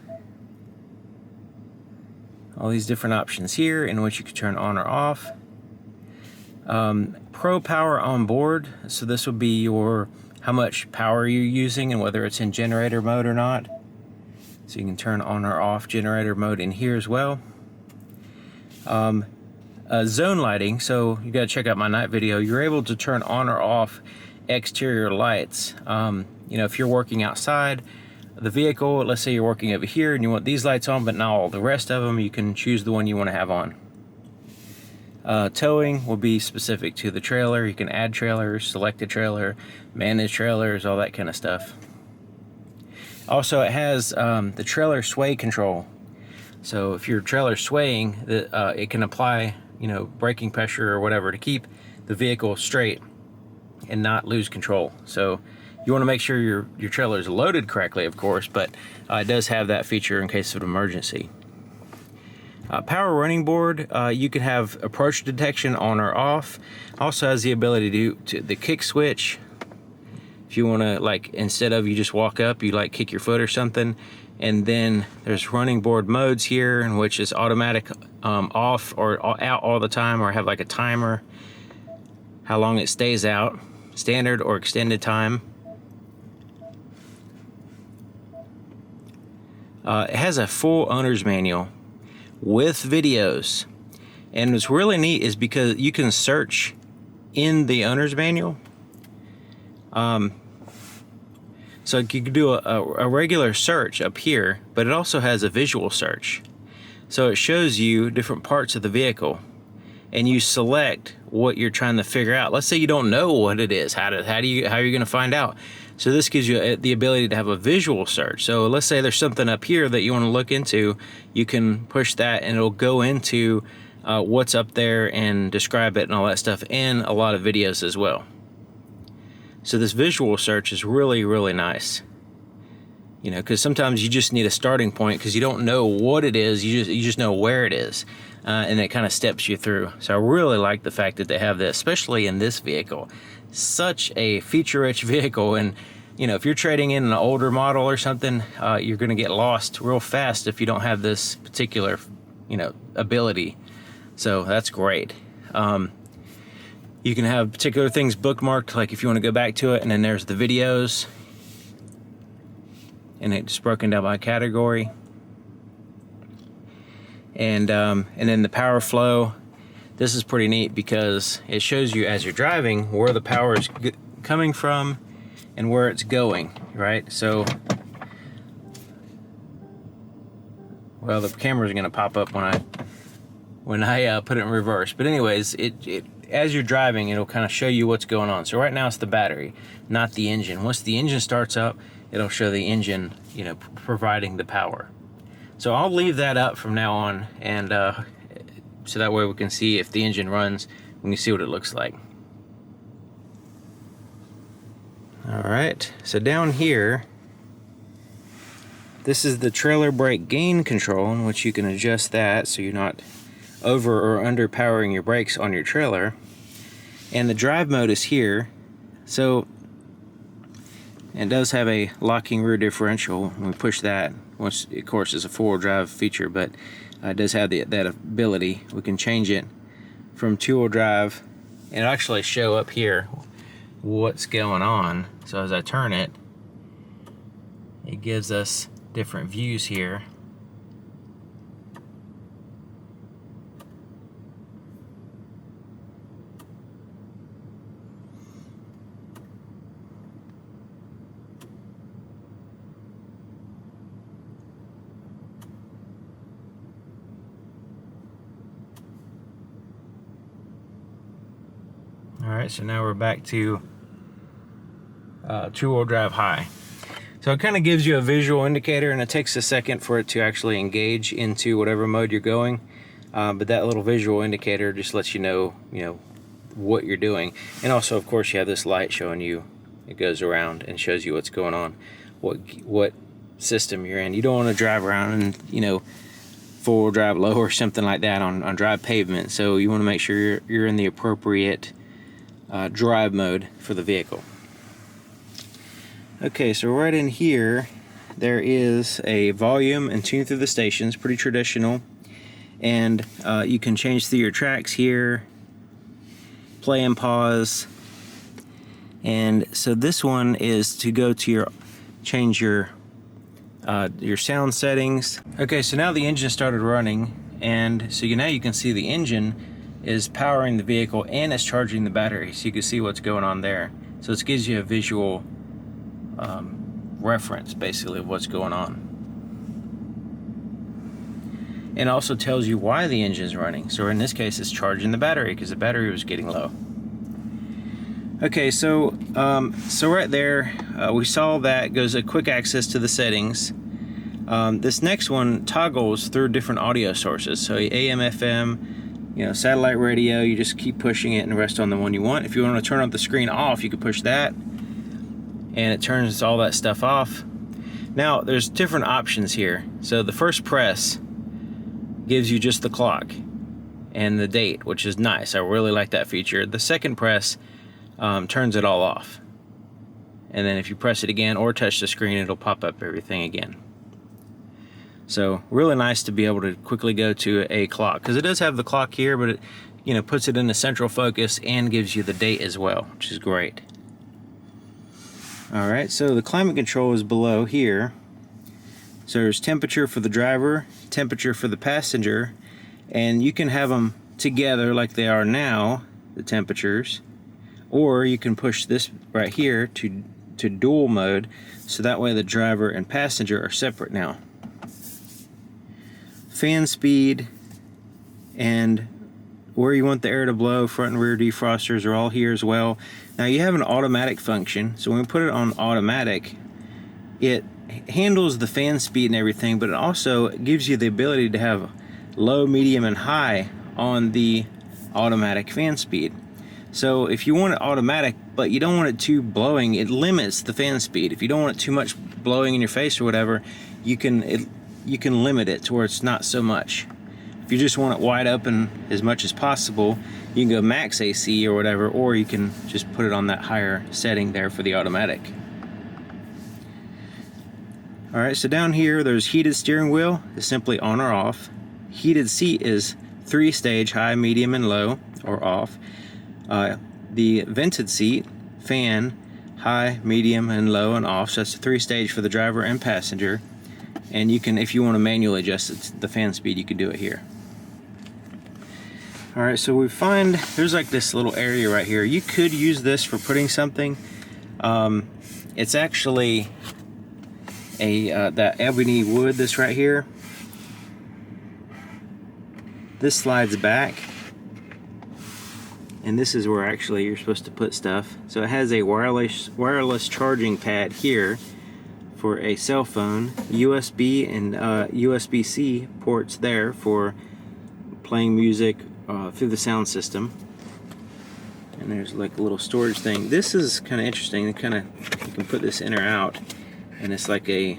all these different options here in which you can turn on or off. Pro power on board. So this will be your, how much power you're using and whether it's in generator mode or not. So you can turn on or off generator mode in here as well. Zone lighting. So you got to check out my night video. You're able to turn on or off exterior lights. You know, if you're working outside the vehicle, let's say you're working over here and you want these lights on, but not all the rest of them, you can choose the one you want to have on. Towing will be specific to the trailer. You can add trailers, select a trailer, manage trailers, all that kind of stuff. Also, it has the trailer sway control. So if your trailer's swaying, it can apply, you know, braking pressure or whatever to keep the vehicle straight and not lose control. So you want to make sure your trailer is loaded correctly, of course, but it does have that feature in case of an emergency. Power running board, you can have approach detection on or off. Also has the ability to the kick switch. If you want to, like, instead of you just walk up, you like kick your foot or something. And then there's running board modes here, in which is automatic off or out all the time, or have like a timer, how long it stays out, standard or extended time. It has a full owner's manual with videos, and what's really neat is because you can search in the owner's manual. So you can do a regular search up here, but it also has a visual search. So it shows you different parts of the vehicle, and you select what you're trying to figure out. Let's say you don't know what it is. How are you going to find out? So this gives you the ability to have a visual search. So let's say there's something up here that you want to look into. You can push that and it'll go into what's up there and describe it and all that stuff, and a lot of videos as well. So this visual search is really, really nice. You know, because sometimes you just need a starting point because you don't know what it is. You just know where it is, and it kind of steps you through. So I really like the fact that they have this, especially in this vehicle. Such a feature-rich vehicle, and you know, if you're trading in an older model or something, you're going to get lost real fast if you don't have this particular, you know, ability. So that's great. You can have particular things bookmarked, like if you want to go back to it, and then there's the videos, and it's broken down by category. And then the power flow. this is pretty neat because it shows you as you're driving where the power is coming from and where it's going, right? So, well, the camera's gonna pop up when I put it in reverse. But anyways, it as you're driving, it'll kind of show you what's going on. So right now it's the battery, not the engine. Once the engine starts up, it'll show the engine, you know, providing the power. So I'll leave that up from now on, and so that way we can see if the engine runs, we can see what it looks like. All right, so down here, this is the trailer brake gain control, in which you can adjust that so you're not over or under powering your brakes on your trailer. And the drive mode is here. So it does have a locking rear differential. When we push that, which of course is a four-wheel drive feature, but it does have that ability. We can change it from two-wheel drive and actually show up here what's going on. So as I turn it, it gives us different views here. Alright, so now we're back to two-wheel drive high. So it kind of gives you a visual indicator, and it takes a second for it to actually engage into whatever mode you're going. But that little visual indicator just lets you know, what you're doing. And also, of course, you have this light showing you, it goes around and shows you what's going on, what system you're in. You don't want to drive around and, four-wheel drive low or something like that on dry pavement. So you want to make sure you're in the appropriate drive mode for the vehicle. Okay, so right in here there is a volume and tune through the stations, pretty traditional, and you can change through your tracks here, play and pause. And so this one is to go to change your sound settings. Okay, so now the engine started running, and so now you can see the engine is powering the vehicle and it's charging the battery, so you can see what's going on there. So it gives you a visual reference basically of what's going on, and also tells you why the engine's running. So in this case it's charging the battery because the battery was getting low. Okay, so right there we saw that goes a quick access to the settings. This next one toggles through different audio sources, so AM, FM, satellite radio. You just keep pushing it and rest on the one you want. If you want to turn up the screen off, you can push that and it turns all that stuff off. Now there's different options here. So the first press gives you just the clock and the date, which is nice. I really like that feature. The second press turns it all off, and then if you press it again or touch the screen, it'll pop up everything again. So really nice to be able to quickly go to a clock, because it does have the clock here, but it puts it in the central focus and gives you the date as well, which is great. Alright, so the climate control is below here. So there's temperature for the driver, temperature for the passenger, and you can have them together like they are now, the temperatures, or you can push this right here to dual mode, so that way the driver and passenger are separate now. Fan speed and where you want the air to blow, front and rear defrosters are all here as well. Now you have an automatic function, so when we put it on automatic, it handles the fan speed and everything, but it also gives you the ability to have low, medium, and high on the automatic fan speed. So if you want it automatic, but you don't want it too blowing, it limits the fan speed. If you don't want it too much blowing in your face or whatever, you can limit it to where it's not so much. If you just want it wide open as much as possible, you can go max AC or whatever, or you can just put it on that higher setting there for the automatic. Alright, so down here there's heated steering wheel, is simply on or off. Heated seat is 3-stage, high, medium, and low, or off. The vented seat, fan, high, medium, and low, and off. So that's a 3-stage for the driver and passenger. And you can, if you want to manually adjust the fan speed, you can do it here. All right, so we find there's like this little area right here. You could use this for putting something. It's actually that ebony wood that's right here. This slides back, and this is where actually you're supposed to put stuff. So it has a wireless charging pad here for a cell phone, USB and USB-C ports there for playing music through the sound system. And there's like a little storage thing. This is kind of interesting. You can put this in or out, and it's like a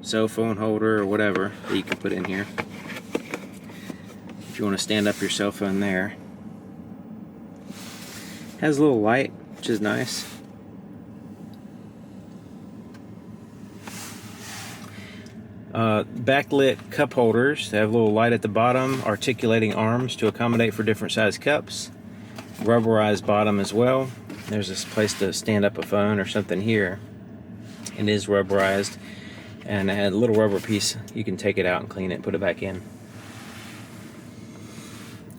cell phone holder or whatever that you can put in here if you want to stand up your cell phone there. Has a little light, which is nice. Backlit cup holders. They have a little light at the bottom, articulating arms to accommodate for different size cups. Rubberized bottom as well. There's this place to stand up a phone or something here. It is rubberized, and it had a little rubber piece. You can take it out and clean it and put it back in.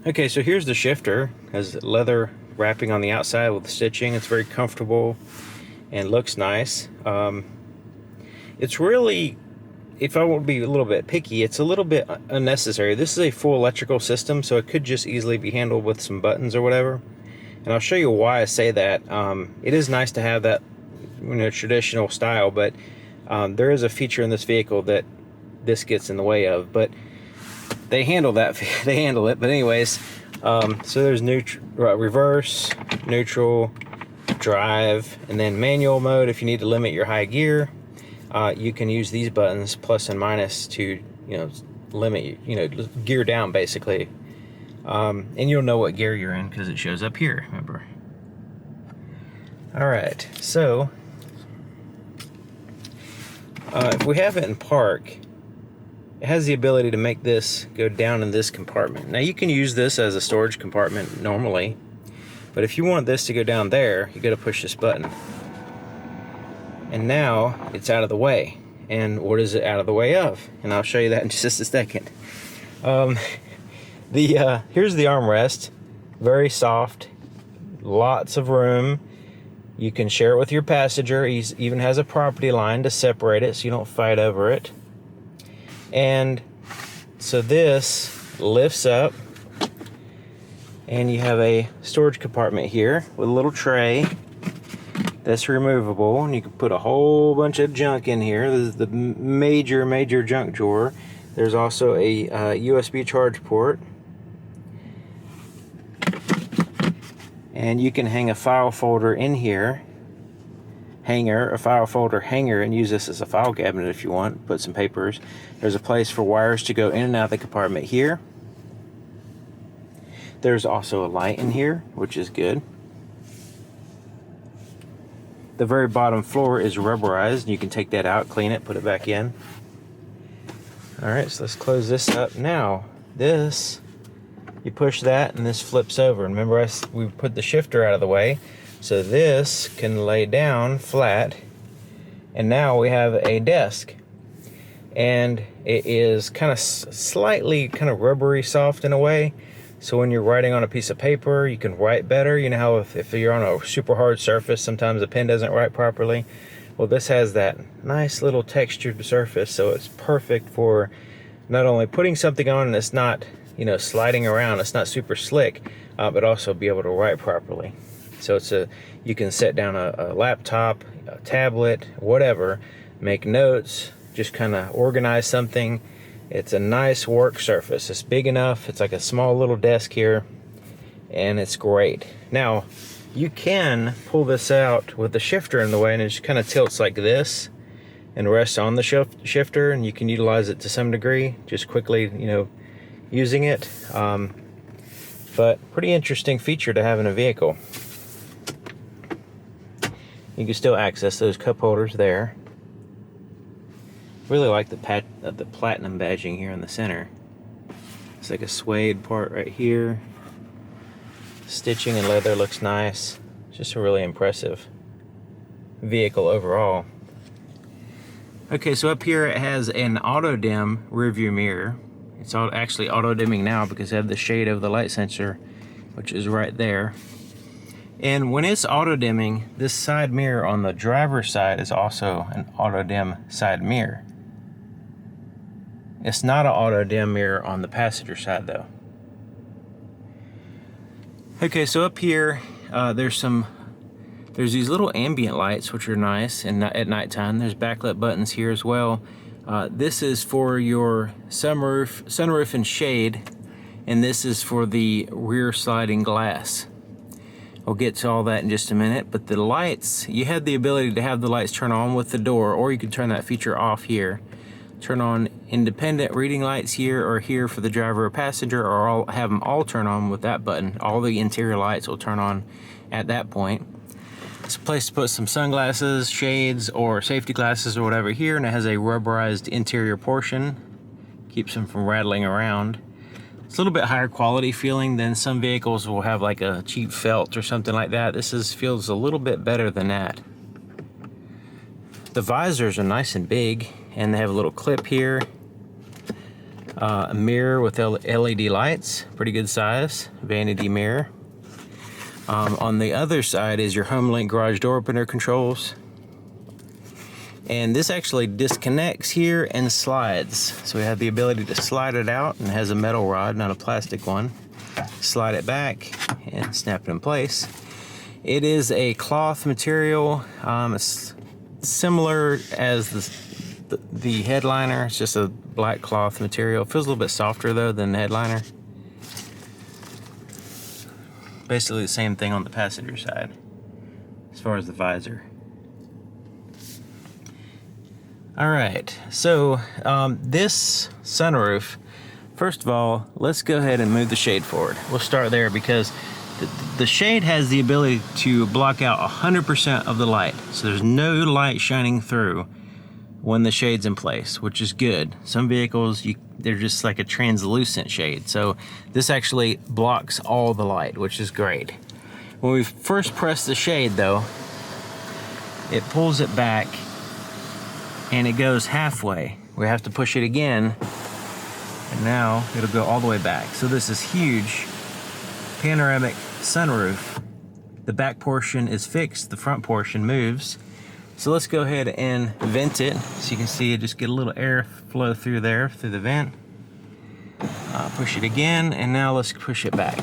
Okay, so here's the shifter. It has leather wrapping on the outside with stitching. It's very comfortable and looks nice. It's really, if I want to be a little bit picky, it's a little bit unnecessary. This is a full electrical system, so it could just easily be handled with some buttons or whatever. And I'll show you why I say that. It is nice to have that, traditional style, but there is a feature in this vehicle that this gets in the way of. But they handle that. They handle it. But anyways, so there's reverse, neutral, drive, and then manual mode if you need to limit your high gear. You can use these buttons, plus and minus, to limit gear down basically, and you'll know what gear you're in because it shows up here. Remember. All right, so if we have it in park, it has the ability to make this go down in this compartment. Now you can use this as a storage compartment normally, but if you want this to go down there, you got to push this button. And now it's out of the way. And what is it out of the way of? And I'll show you that in just a second. Here's the armrest. Very soft, lots of room. You can share it with your passenger. He even has a property line to separate it so you don't fight over it. And so this lifts up, and you have a storage compartment here with a little tray that's removable, and you can put a whole bunch of junk in here. This is the major junk drawer. There's also a USB charge port, and you can hang a file folder in here, a file folder hanger, and use this as a file cabinet if you want. Put some papers. There's a place for wires to go in and out of the compartment here. There's also a light in here, which is good. The very bottom floor is rubberized. You can take that out, clean it, put it back in. All right, so let's close this up. Now, this, you push that and this flips over. Remember, we put the shifter out of the way, so this can lay down flat. And now we have a desk. And it is kind of slightly rubbery soft in a way. So when you're writing on a piece of paper, you can write better. You know how if you're on a super hard surface, sometimes the pen doesn't write properly. Well, this has that nice little textured surface, so it's perfect for not only putting something on and it's not, sliding around, it's not super slick, but also be able to write properly. So you can set down a laptop, a tablet, whatever, make notes, just kind of organize something. It's a nice work surface. It's big enough. It's like a small little desk here, and it's great. Now, you can pull this out with the shifter in the way, and it just kind of tilts like this and rests on the shifter, and you can utilize it to some degree, just quickly, using it. But pretty interesting feature to have in a vehicle. You can still access those cup holders there. Really like the platinum badging here in the center. It's like a suede part right here. Stitching and leather looks nice. Just a really impressive vehicle overall. Okay, so up here it has an auto dim rear view mirror. It's actually auto dimming now because I have the shade of the light sensor, which is right there. And when it's auto dimming, this side mirror on the driver's side is also an auto dim side mirror. It's not an auto dim mirror on the passenger side though. Okay, so up here, there's these little ambient lights, which are nice, and at nighttime. There's backlit buttons here as well. This is for your sunroof and shade, and this is for the rear sliding glass. I'll get to all that in just a minute, but the lights, you have the ability to have the lights turn on with the door, or you can turn that feature off here. Turn on independent reading lights here or here for the driver or passenger, or have them all turn on with that button. All the interior lights will turn on at that point. It's a place to put some sunglasses, shades, or safety glasses or whatever here, and it has a rubberized interior portion. Keeps them from rattling around. It's a little bit higher quality feeling than some vehicles will have, like a cheap felt or something like that. This feels a little bit better than that. The visors are nice and big, and they have a little clip here. A mirror with LED lights, pretty good size, vanity mirror. On the other side is your HomeLink garage door opener controls. And this actually disconnects here and slides. So we have the ability to slide it out, and it has a metal rod, not a plastic one. Slide it back and snap it in place. It is a cloth material. It's similar as the headliner. It's just a black cloth material. It feels a little bit softer though than the headliner. Basically the same thing on the passenger side as far as the visor. All right, so this sunroof, first of all, let's go ahead and move the shade forward. We'll start there because the shade has the ability to block out 100% of the light. So there's no light shining through when the shade's in place, which is good. Some vehicles, they're just like a translucent shade. So this actually blocks all the light, which is great. When we first press the shade though, it pulls it back and it goes halfway. We have to push it again, and now it'll go all the way back. So this is huge panoramic sunroof. The back portion is fixed, the front portion moves. So let's go ahead and vent it. So you can see it just get a little air flow through there, through the vent. Push it again, and now let's push it back.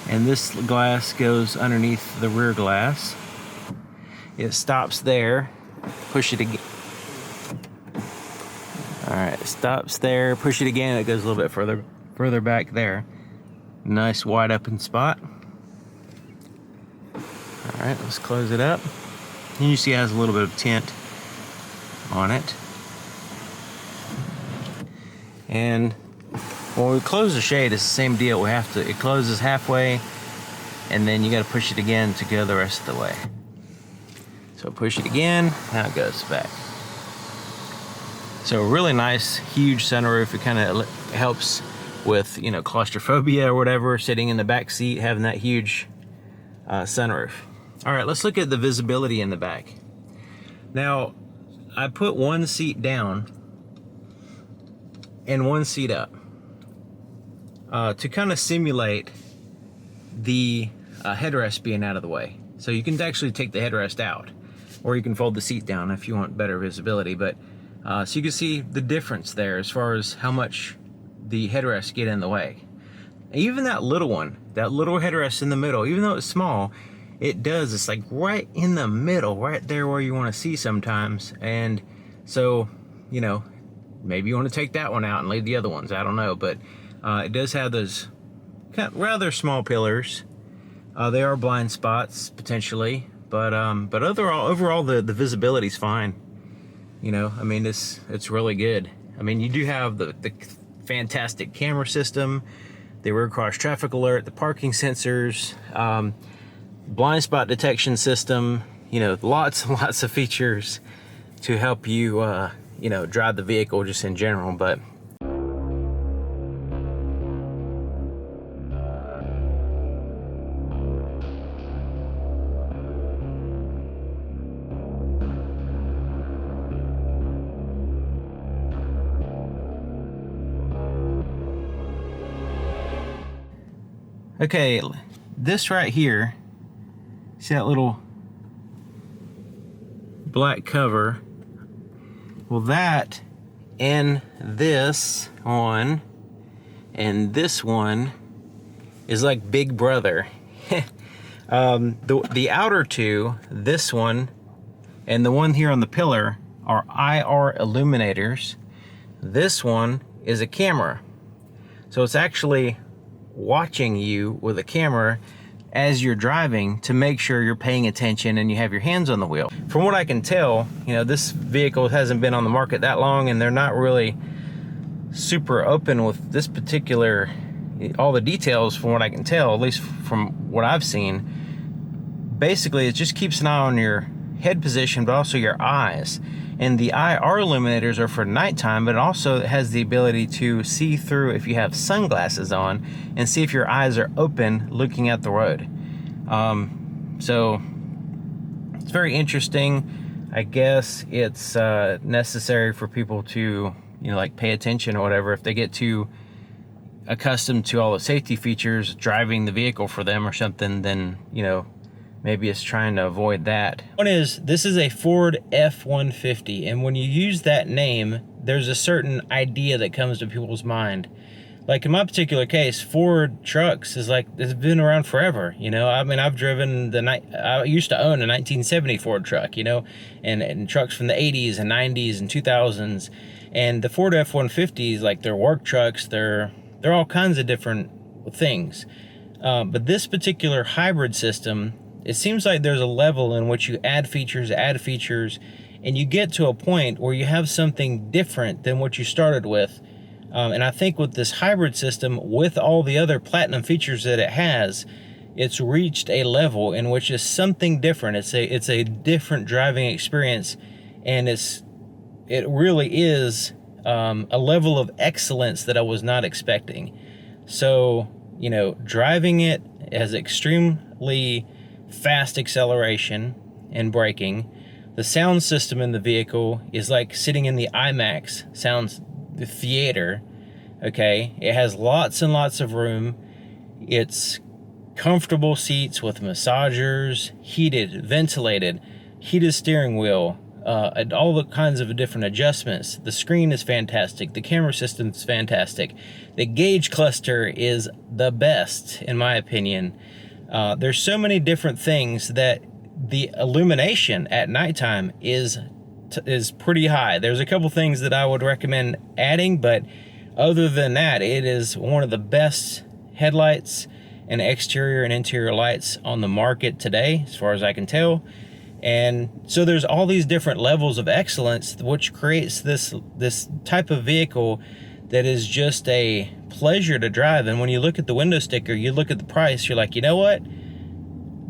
And this glass goes underneath the rear glass. It stops there. Push it again. All right, it stops there. Push it again. It goes a little bit further back there. Nice wide open spot. All right, let's close it up. And you see it has a little bit of tint on it. And when we close the shade, it's the same deal. It closes halfway, and then you got to push it again to go the rest of the way. So push it again, now it goes back. So really nice, huge sunroof. It kind of helps with, claustrophobia or whatever, sitting in the back seat, having that huge sunroof. All right, let's look at the visibility in the back. Now, I put one seat down and one seat up to kind of simulate the headrest being out of the way. So you can actually take the headrest out, or you can fold the seat down if you want better visibility. But so you can see the difference there as far as how much the headrests get in the way. Even that little one, that little headrest in the middle, even though it's small, it's like right in the middle, right there where you want to see sometimes. And so, maybe you want to take that one out and leave the other ones. I don't know, but it does have those kind of rather small pillars. They are blind spots potentially, but overall the visibility's fine. It's really good. You do have the fantastic camera system, the rear cross traffic alert, the parking sensors, blind spot detection system. Lots and lots of features to help you drive the vehicle just in general. But Okay, this right here, see that little black cover? Well, that and this one and this one is like big brother. The outer two, this one and the one here on the pillar, are IR illuminators. This one is a camera. So it's actually watching you with a camera as you're driving to make sure you're paying attention and you have your hands on the wheel. From what I can tell, you know, this vehicle hasn't been on the market that long and they're not really super open with this particular, all the details from what I can tell, at least from what I've seen. Basically, it just keeps an eye on your head position, but also your eyes. And the IR illuminators are for nighttime, but it also has the ability to see through if you have sunglasses on and see if your eyes are open looking at the road. So it's very interesting. I guess it's necessary for people to, you know, like pay attention or whatever. If they get too accustomed to all the safety features driving the vehicle for them or something, then, you know, maybe it's trying to avoid that. One is, this is a Ford F-150, and when you use that name, there's a certain idea that comes to people's mind. Like in my particular case, Ford trucks is like, it's been around forever, you know? I mean, I've driven I used to own a 1970 Ford truck, you know, and trucks from the 80s and 90s and 2000s. And the Ford F-150s, like, they're work trucks, they're all kinds of different things. But this particular hybrid system, it seems like there's a level in which you add features, and you get to a point where you have something different than what you started with. And I think with this hybrid system, with all the other platinum features that it has, it's reached a level in which is something different. It's a different driving experience, and it really is a level of excellence that I was not expecting. So, you know, driving it has extremely fast acceleration and braking. The sound system in the vehicle is like sitting in the IMAX sound theater. Okay, it has lots and lots of room. It's comfortable seats with massagers, heated, ventilated, heated steering wheel, and all the kinds of different adjustments. The screen is fantastic. The camera system is fantastic. The gauge cluster is the best, in my opinion. There's so many different things that the illumination at nighttime is pretty high. There's a couple things that I would recommend adding, but other than that, it is one of the best headlights and exterior and interior lights on the market today, as far as I can tell. And so there's all these different levels of excellence, which creates this type of vehicle that is just a pleasure to drive. And when you look at the window sticker, you look at the price, you're like, you know what?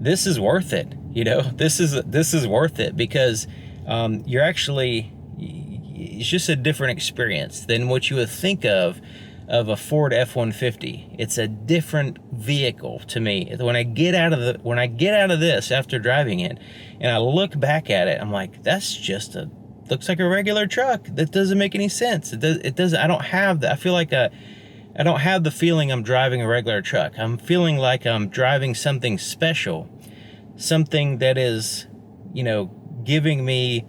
This is worth it. You know, this is worth it, because you're actually, it's just a different experience than what you would think of a Ford F-150. It's a different vehicle to me. When I get out of this after driving it, and I look back at it, I'm like, that's just looks like a regular truck. That doesn't make any sense. It doesn't. I don't have that. I feel like I don't have the feeling I'm driving a regular truck. I'm feeling like I'm driving something special, something that is, you know, giving me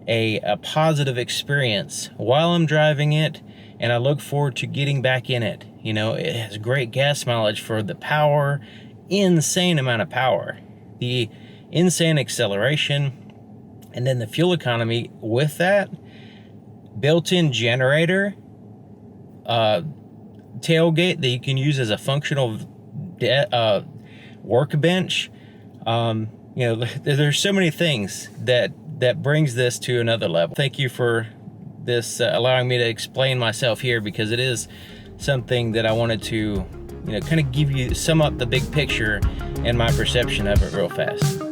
a positive experience while I'm driving it, and I look forward to getting back in it. You know, it has great gas mileage for the power, insane amount of power, the insane acceleration, and then the fuel economy with that, built-in generator, tailgate that you can use as a functional workbench. You know, there's so many things that brings this to another level. Thank you for this allowing me to explain myself here, because it is something that I wanted to, you know, kind of sum up the big picture and my perception of it real fast.